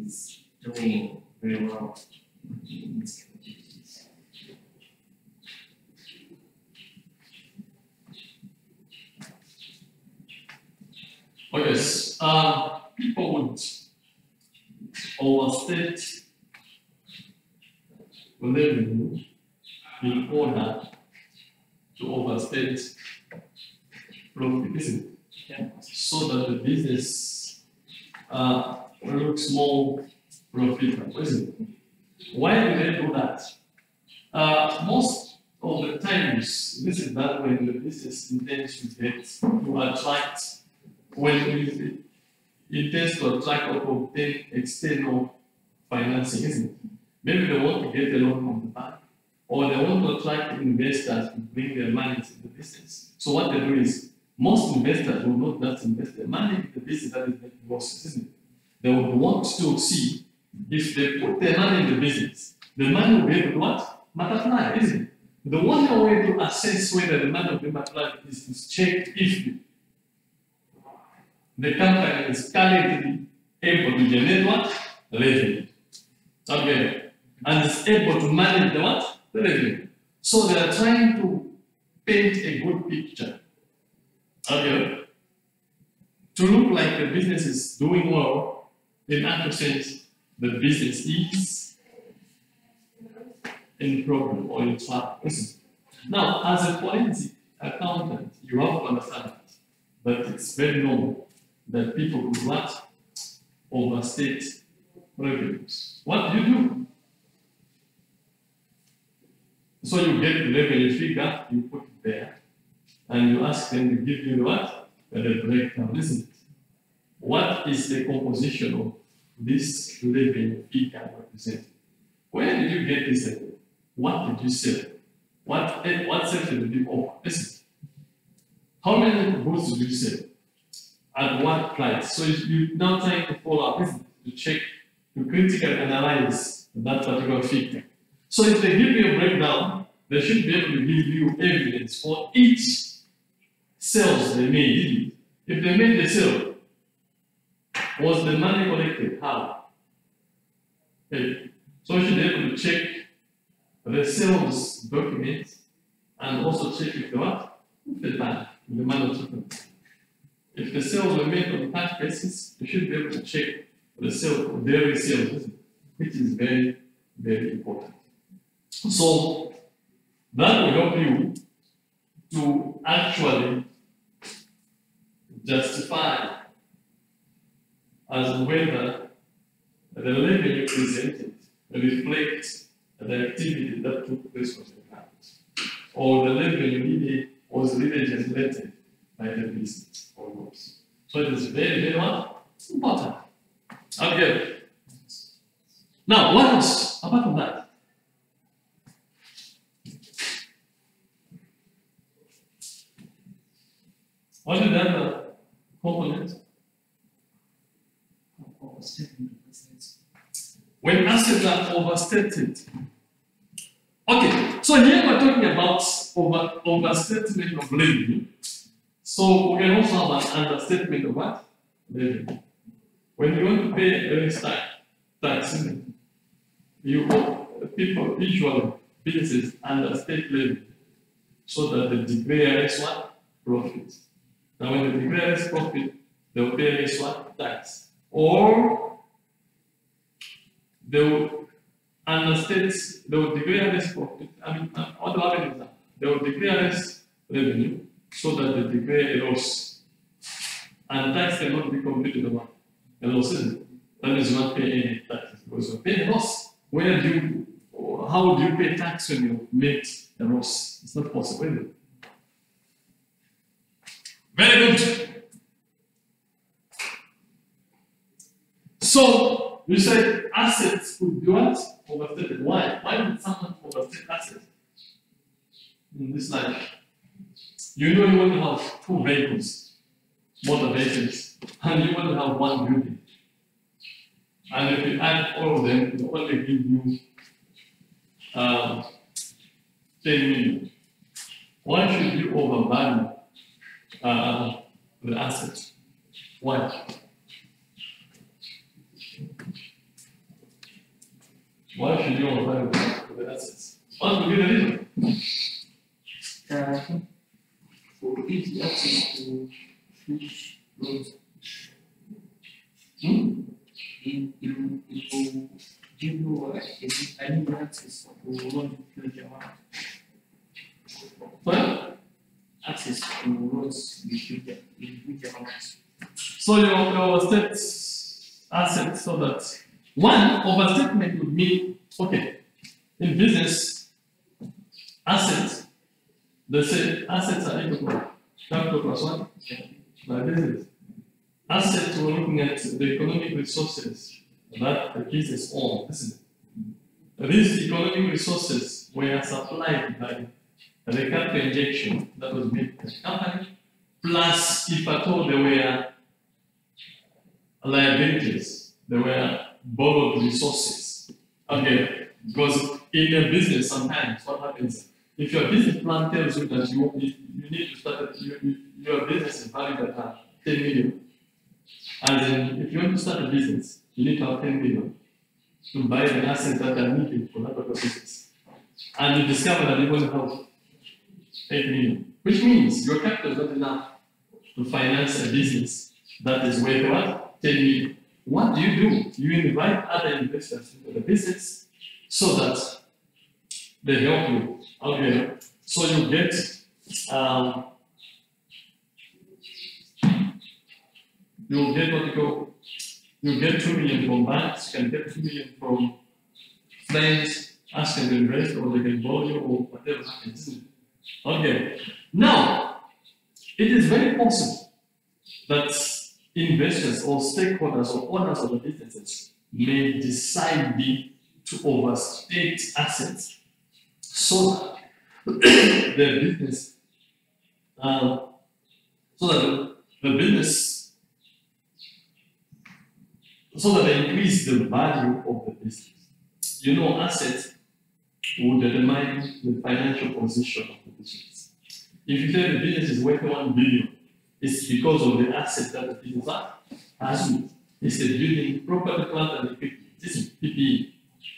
is doing very well in its activities. Oh yes, people would overstate revenue in order to overstate profit, isn't it? Yeah. So that the business looks more profitable, isn't it? Why do they do that? Most of the times, this is done when the business intends to attract, when it intends to attract or obtain external financing, isn't it? Maybe they want to get a loan from the bank, or they want to attract investors to bring their money into the business. So what they do is, most investors will not just invest their money in the business that is making losses, isn't it? They will want to see if they put their money in the business, the money will be able to what? Multiply, isn't it? The only way to assess whether the money will be multiplied is to check if the company is currently able to generate what? Revenue. Okay. And is able to manage the what? The revenue. So they are trying to paint a good picture. Okay. To look like the business is doing well, in actual sense, the business is in problem or in trouble. Now, as a forensic accountant, you have to understand that it's very normal that people would what? Overstate revenues. What do you do? So you get the revenue figure, you put it there, and you ask them to give you the what? The breakdown, isn't it? What is the composition of this revenue figure represented? Where did you get this? What did you sell? What section did you offer? Listen. How many goods did you sell? At what price? So you're now trying to follow up, isn't it? To check, to critically analyze that particular figure. So if they give you a breakdown, they should be able to give you evidence for each sales they made. If they made the sale, Was the money collected? How? Okay. So you should be able to check the sales documents and also check if the what? The bank, the money treatment. If the sales were made on a cash basis, you should be able to check the sale, daily sales, which is very, very important. So that will help you to actually justify as whether the revenue presented reflects the activity that took place on the account, or the revenue really was really generated by the business or goods. So it is very, very important. Okay. Now, what else apart from that? What is the other component? When assets are overstated. Okay, so here we're talking about overstatement of revenue. So we can also have an understatement of what? Revenue. When you want to pay a tax, people usually businesses understate revenue so that they declare less what? Profit. Now when they declare less profit, they'll pay less what? Tax. Or they will understate, they will declare less profit. What will happen is that they will declare less revenue so that they declare a loss. And tax cannot be computed on a loss. That means you not pay any taxes because you pay a loss. How do you pay tax when you make a loss? It's not possible, is it? Very good. So you said assets could be what? Overstated. Why? Why would someone overstate assets in this life? You know you want to have 2 vehicles, motor vehicles, and you want to have 1 building. And if you add all of them, it will only give you 10 million. Why should you overvalue the asset? Why? Why should you overvalue the assets? What would be the reason? For easy access to huge roads. It will give you an easy access to roads with huge amount. What? Access to roads with huge amounts. So you overstate assets so that one overstatement would mean, okay, in business, assets, they say assets are equal to capital plus what? By business. Assets, we're looking at the economic resources that the business owns, isn't it? These economic resources were supplied by the capital injection that was made by the company, plus, if at all there were liabilities, there were borrowed resources. Okay, because in a business, sometimes what happens, if your business plan tells you that you need to start your business is valued at 10 million, and then if you want to start a business, you need to have 10 million to buy the assets that are needed for that business. And you discover that you only have 8 million, which means your capital is not enough to finance a business that is worth what? 10 million. What do? You invite other investors into the business so that they help you. Okay. So you get you get 2 million from banks, you can get 2 million from friends, ask them to invest, or they can borrow you, or whatever happens. Okay. Now, it is very possible that investors or stakeholders or owners of the businesses may decide to overstate assets so that the business, so that they increase the value of the business. You know, assets will determine the financial position of the business. If you say the business is worth 1 billion, it's because of the asset that the business has. is the building, property, plant, and equipment. This is PPE.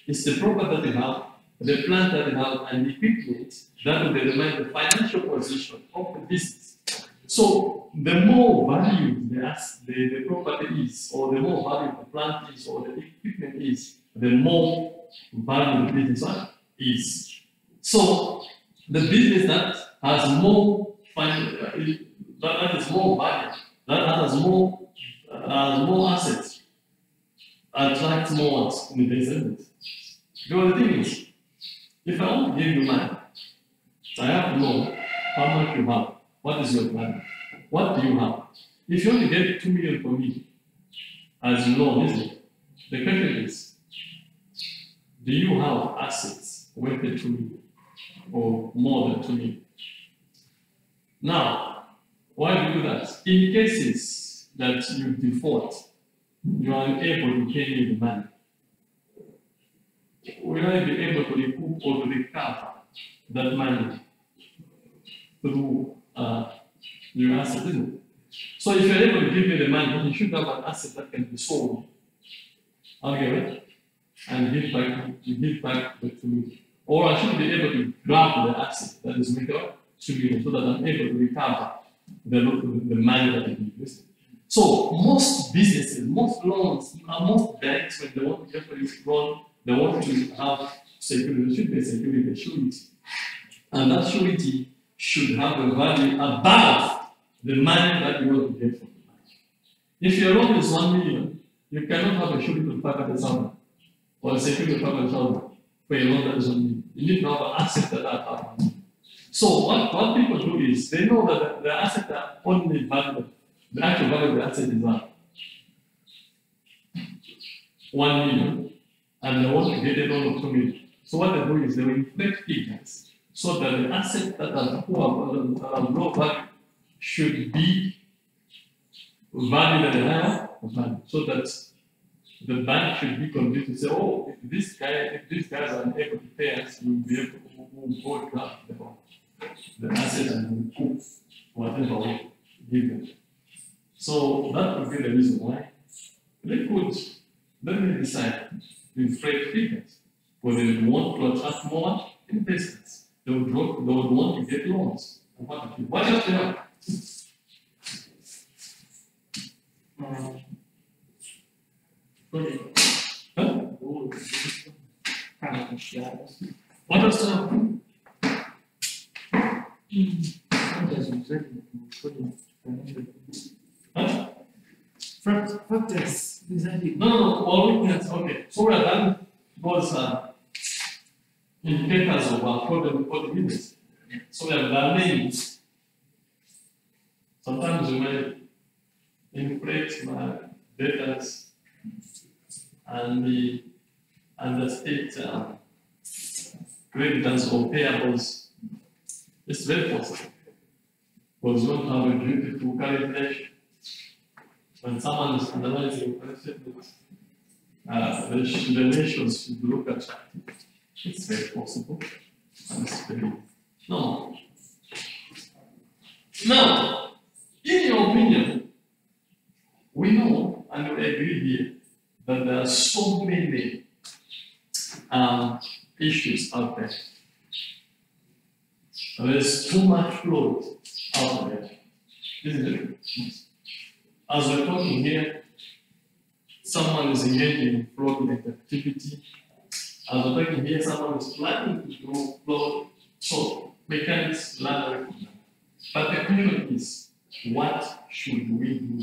It's the property that you have, the plant that you have, and the equipment that will determine the financial position of the business. So the more value the property is, or the more value the plant is, or the equipment is, the more value the business is. So the business that has more that is more value, that has more assets, attracts more investment. Because the thing is, if I want to give you money, I have to know how much you have. What is your plan? What do you have? If you only get 2 million for me, as you know, isn't it? The question is, do you have assets worth 2 million or more than 2 million? Now, why do you do that? In cases that you default, you are unable to pay me the money. Will I be able to recoup or to recover that money through your asset, isn't it? So if you're able to give me the money, you should have an asset that can be sold. Okay, and give back the 2 million. Or I should be able to grab the asset that is worth 2 million so that I'm able to recover the money that is invested. So most businesses, most loans, most banks, when they want to get for this loan, they want to have security. There should be security, surety. And that surety should have a value above the money that you want to get from the bank. If your loan is 1 million, you cannot have a surety of 500,000 or a security of 500,000 for a loan that is 1 million. You need to have an asset that are above 1 million. So what people do is they know that the asset are only valuable. The actual value of the asset is 1 million, and they want to get a loan of 2 million. So what they do is they will inflate figures so that the asset that are low value should be valued at a higher value, so that the bank should be convinced to say, oh, if these guys are unable to pay us, we'll be able to go grab the asset and recoup whatever we give them. So that would be the reason why they could then decide to inflate figures, whether they want to attract more investors. They would want to get loans. What else do you have? What else do you have? Factors. No, well, yes, okay. So we are done because indicators of our problem for the business. So we have done names. Sometimes we may inflate my data and the state creditors or payables. It's very possible. Because you don't have a beautiful calculation. When someone is analyzing the ratios should look at it's very possible. And it's very normal. Now, in your opinion, we know and we agree here that there are so many issues out there. There's too much float out there, isn't it? As we're talking here, someone is engaging in fraudulent activity. As we're talking here, someone is planning to do fraud. So we can't learn away from that. But the question is, what should we do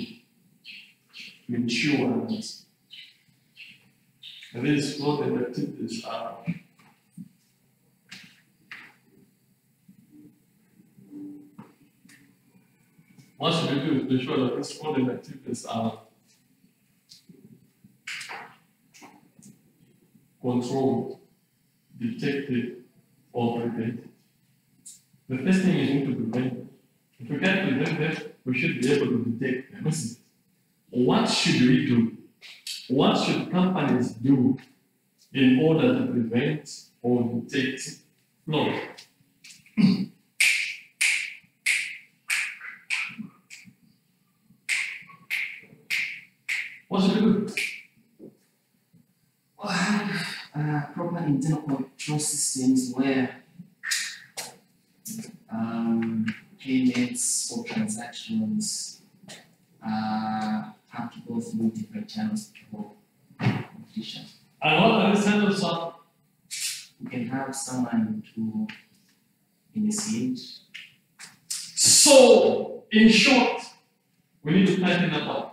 to ensure that these fraudulent activities are what should we do to ensure that these fraudulent activities are controlled, detected, or prevented? The first thing is we need to prevent them. If we can't prevent them, we should be able to detect them. What should we do? What should companies do in order to prevent or detect fraud? What should we do? Proper internal control systems where payments or transactions have to go through different channels for completion. And what are these channels are? You can have someone to initiate. So, in short, we need to tighten up.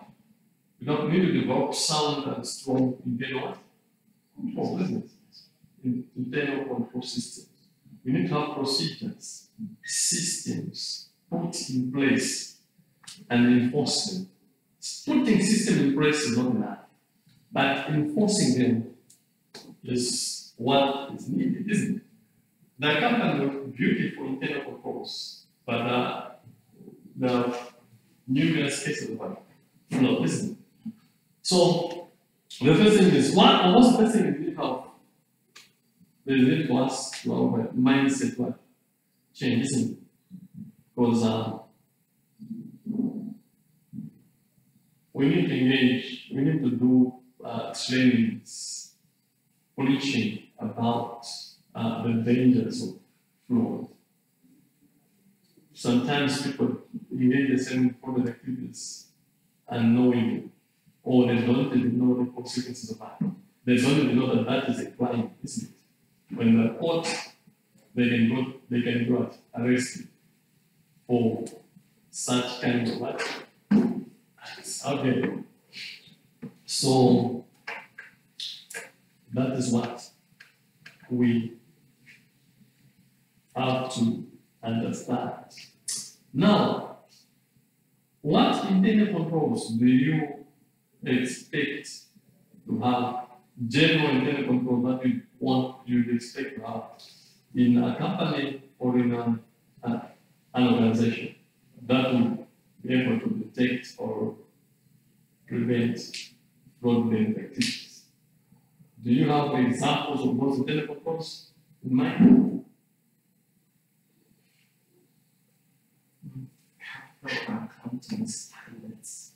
We don't need to develop sound and strong internal control business, internal control systems. We need to have procedures, systems put in place and enforce them. Putting systems in place is not enough, but enforcing them is what is needed, isn't it? The company with beautiful internal controls, but the numerous cases of flow, isn't it? So the first thing is what's the first thing you need to have? There's need for us to have a mindset change, isn't it? Because we need to engage, we need to do trainings, preaching about the dangers of fraud. Sometimes people engage the same fraud activities unknowingly, or they don't even know the consequences of that. They don't even know that that is a crime, isn't it? When the court, they can go arrested for such kind of life. Okay. So that is what we have to understand. Now, what internal controls do you expect to have? General internal control that you expect to have in a company or in an organization that would be able to detect or prevent fraudulent activities. Do you have examples of those internal controls in mind? Proper accounting standards.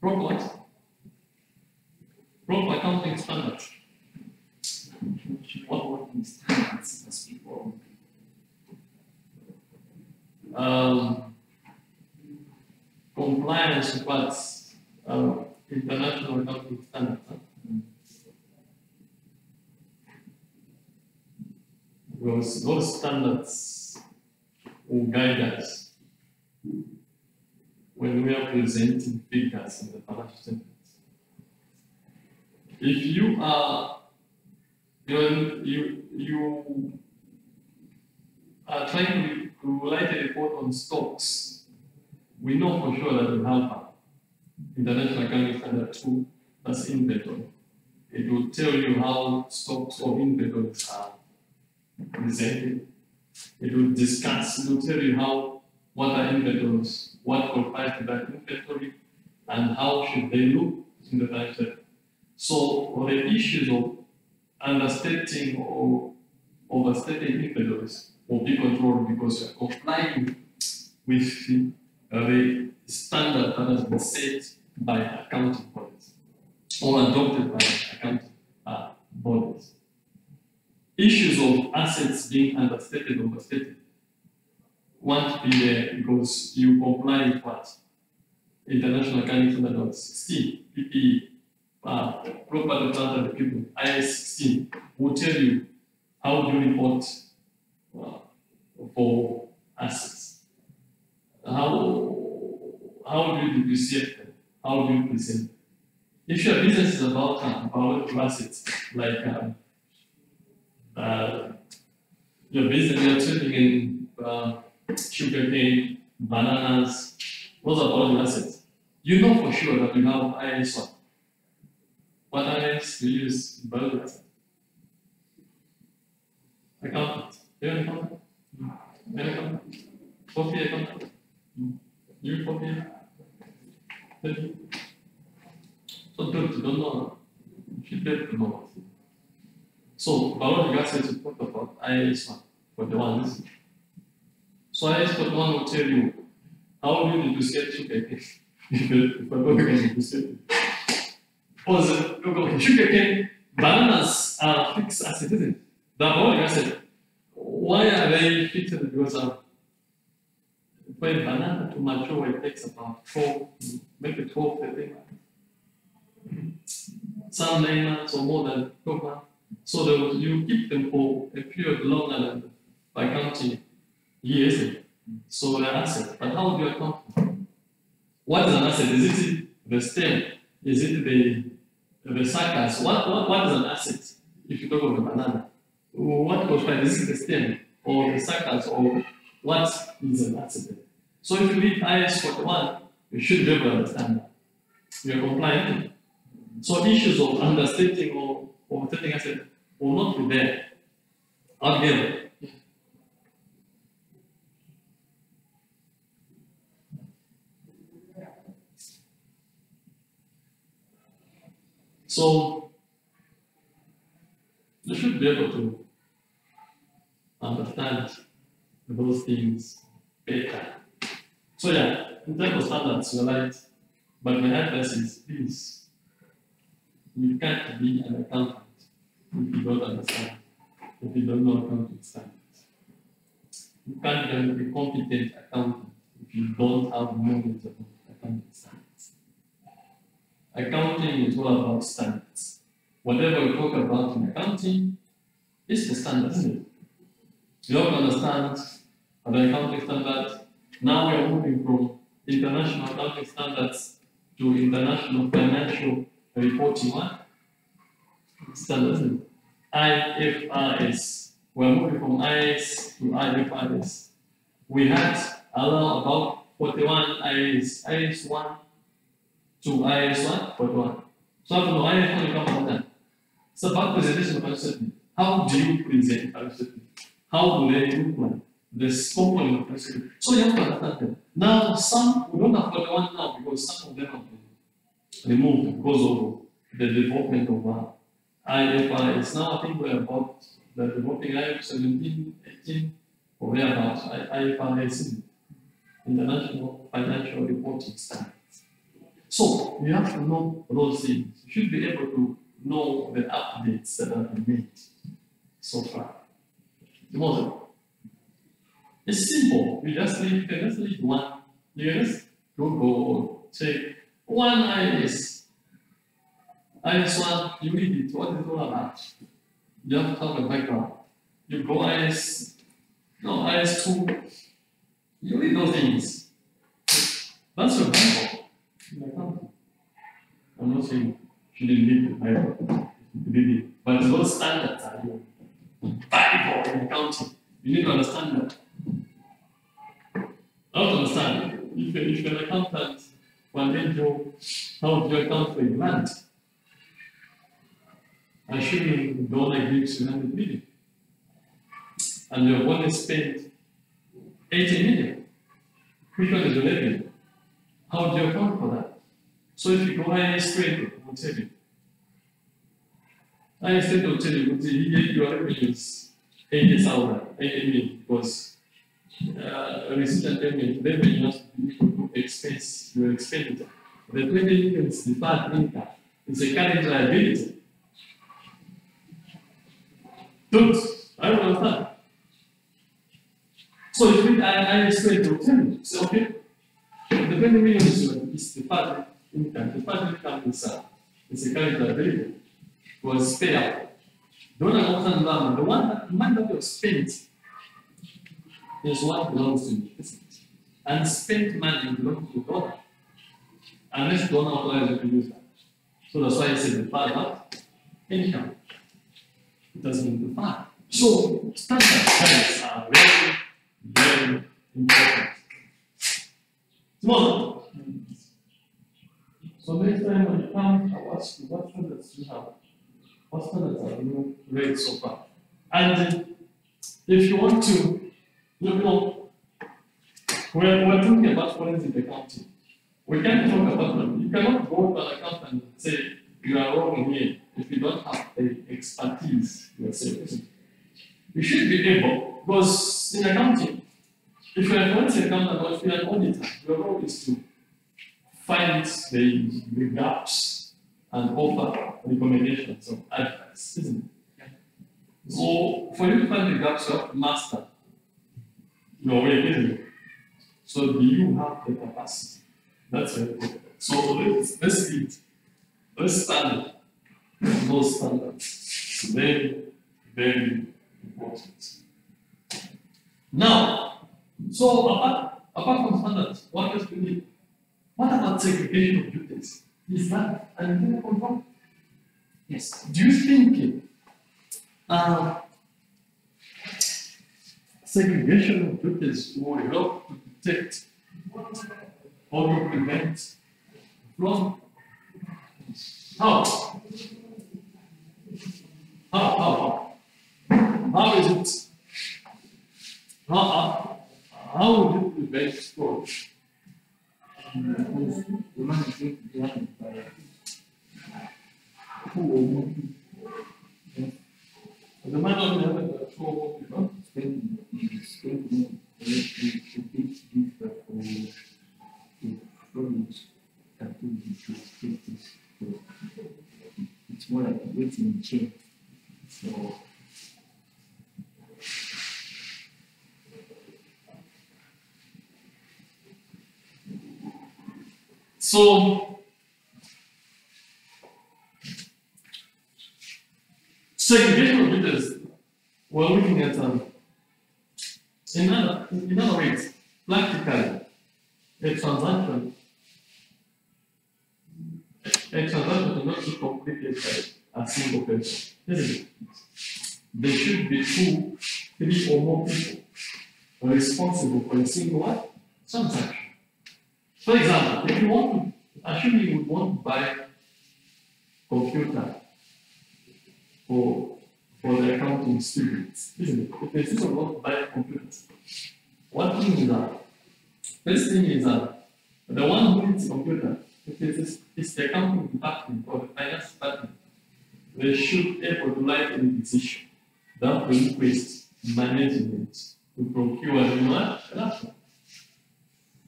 Proper accounting standards. What standards must be followed? Compliance with what's international accounting standards. Those standards will guide us when we are presenting figures in the financial statements. If you are trying to write a report on stocks, we know for sure that we have international accounting standard 2, that's inventory. It will tell you how stocks or inventories are presented. It will discuss, it will tell you what are inventories, what qualifies to that inventory, and how should they look in the financial statement. So for the issues of understating or overstating inventories will be controlled because you are complying with the standard that has been set by accounting bodies or adopted by accounting bodies. Issues of assets being understated or overstated won't be there because you comply with what? International Accounting Standard 16, PPE, property, plant and equipment, IS 16 will tell you how do you report for assets. How do you depreciate them? How do you present them? If your business is about biological assets, like your business, you're trading in sugarcane, bananas, those are biological assets. You know for sure that you have IS 1. What IS do you use in biological assets? Accountant. Do you have an accountant? An accountant? Copy accountant? You copy? So good, you don't know. You should be able to know. So biological assets we talked about IS 1 for the ones. So IAS 41 will tell you how do you negotiate sugarcane. If I go back and negotiate. Because sugarcane, bananas are fixed assets, isn't it? The boric acid. Why are they fixed? Because for a banana to mature, it takes about 12, maybe 12, 13 months. Some 9 months or more than 12 months. So you keep them for a period longer than by counting years. So they're assets. But how do you account? What is an asset? Is it the stem? Is it the suckers? What is an asset? If you talk of a banana, what goes by? Is it the stem or the suckers or what is an asset? So if you read IAS 41, you should be able to understand that. You are compliant. So issues of understating or overstating asset will not be there altogether. So you should be able to understand those things better. So yeah, in terms of standards, you're right. But my advice is, please, you can't be an accountant if you don't understand, if you don't know accounting standards. You can't be a competent accountant if you don't have knowledge about accounting standards. Accounting is all about standards. Whatever we talk about in accounting is the standards, isn't it? You have to understand the accounting standards. Now we are moving from international accounting standards to international financial reporting standards. IFRS. We are moving from IAS to IFRS. We had about 41 IAS, IAS 1 to IAS 41. So I don't know, IAS 1 will come from that. It's about presentation of uncertainty. How do you present uncertainty? How do they implement the component of uncertainty? So you have to understand them. Now, we don't have 41 now because some of them have been removed because of the development of IFRS. Now I think we're about the developing IFRS 17, 18, or thereabouts. IFRS, International Financial Reporting Standards. So you have to know those things. You should be able to know the updates that have been made so far. It's simple. You can just leave one. You can just go check one IAS. IAS 1, you read it. What is it all about? You have to have a background. You go IAS 2. You read those things. That's your Bible. I'm not saying you didn't read the Bible. You did it. But those standards are your Bible in accounting. You need to understand that. How to understand? If you're an accountant, one day how do you account for a grant? Assuming the donor gives you 100 million. And you've only spent 80 million. Which one is the revenue? How do you account for that? So if you go IAS 20, it will tell you. IAS 20 will tell you your revenue is 80,000, 80 million, because receipt and payment revenue has to be equal to expense, your expenditure. The 20 million is deferred income. It's a current liability. I don't understand. So if you IAS 20 will tell you, say, okay, the 20 million is deferred income. Deferred income is a current liability. It was payout. Don't understand that. The money that you have spent is what belongs to you. And spent money belongs to the donor. Unless the donor authorizes you to use that. So that's why I said deferred income. It doesn't defer. So standard terms are very, very important. Tomorrow. So next time when you come, I'll ask you what standards you have. What standards have you read so far? And if you want to, we're talking about forensic accounting. We can't talk about them. You cannot go to an accountant and say you are wrong here if you don't have the expertise yourself. You should be able, because in accounting, if you're a forensic accountant or if you're an auditor, your role is to find the gaps and offer recommendations of advice, isn't it? So for you to find the gaps, you have to master your way, isn't it? So do you have the capacity? That's very important. So let's see it. Let's stand those standards. It's very, very important. Now, so apart from standards, what else do we need? What about segregation of duties? Is that an internal control? Yes. Do you think segregation of duties will help to detect or to prevent from how is it? How would you prevent fraud? The money is going to be handled by who or more people. The man only has a control of people. It's going to be a bit difficult for problems that will be to take this. So it's more like a waiting chain. So segregation of duties, we're looking at in other ways, practically, a transaction is not be completed by a single person, isn't it? There should be 2, 3 or more people responsible for a single transaction. For example, if you want to, assume you would want to buy a computer for the accounting students, isn't it? If the student wants to buy a computer, one thing is that, first thing is that the one who needs a computer, if it's the accounting department or the finance department, they should be able to write a decision that will request management to procure the laptop.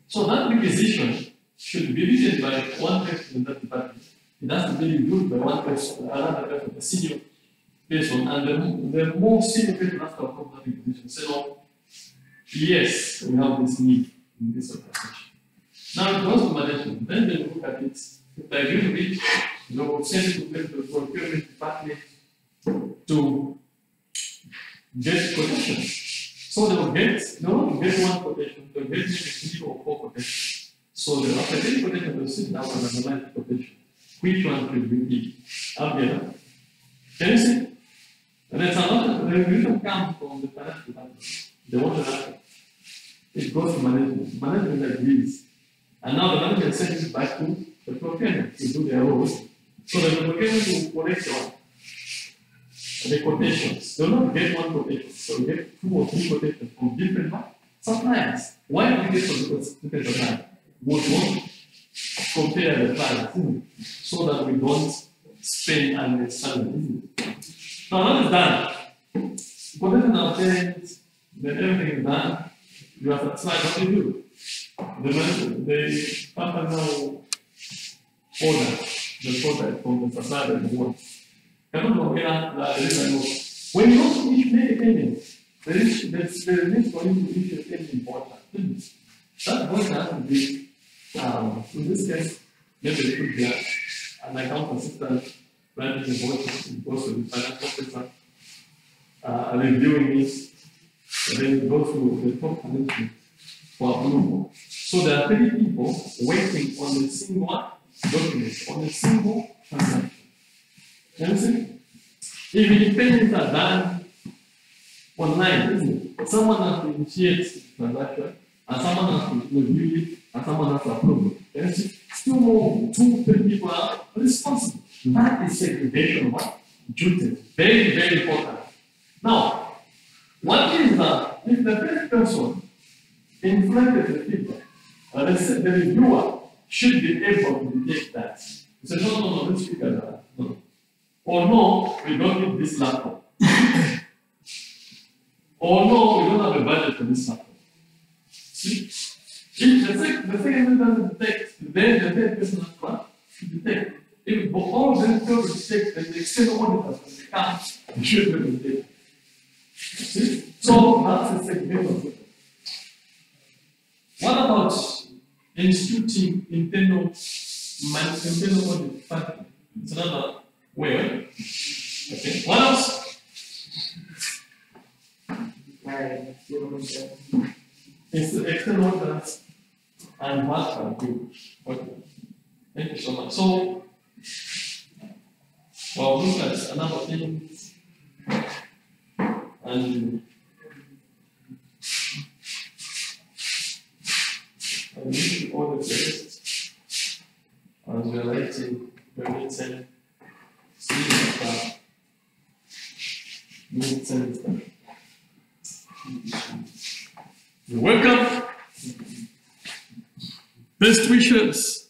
So that requisition should be written by one person in that department. It has to be reviewed by one person, another person, a senior person, and the more senior person has to approve that requisition. Say, no, yes, we have this need in this organization. Now it goes to management. Then they look at it. If they agree with it, they will send it to the procurement department to get quotations. So they will not get one quotation, they will get maybe 3 or 4 quotations. So after getting quotation, they'll sit down and analyze the quotation. Which one could we be? Can you see? And it's another, the revision comes from the finance department. They want to happen. It goes to management. Management agrees. And now the management sends it back to the procurement to do their role. So the procurement will collect the quotations. They will not get one quotation. So you get 2 or 3 quotations from different suppliers. Why do we get from different suppliers? We want to compare the price so that we don't spend unnecessarily. Now that is done. Quotation obtained, then everything is done. You are satisfied. What do you do? The partner now order the product from the supplier that you want. Cannot compare that there is a note. When you don't make a payment, there is need for you to issue a payment voucher. That voucher has to be, in this case, maybe it could be an account assistant writing the voucher, it goes to the finance officer, reviewing it, and then it goes to the top management for approval. So there are 3 people waiting on the single document, on a single transaction. You understand? If the payments are done online, isn't it? Someone has to initiate the transaction, and someone has to review it, and someone has to approve it. And still more 2, 3 people are responsible. That is segregation of duties. Very, very important. Now, one thing is that if the first person inflated the figure, the reviewer should be able to detect that. He said, no, this figure, no. Or no, we don't need this laptop. Or no, we don't have a budget for this laptop. See? If the second doesn't detect, then the third person has to detect. If all of them fail to detect, then the external auditors, when they come, they should be detect. See? So that's the second level. What about instituting internal audit function? It's another way, right? Okay. What else? It's the external auditors and what can do. Okay. Thank you so much. So, well, look at another thing. And I need to order first. As we are writing the written stuff. You're welcome. Best wishes.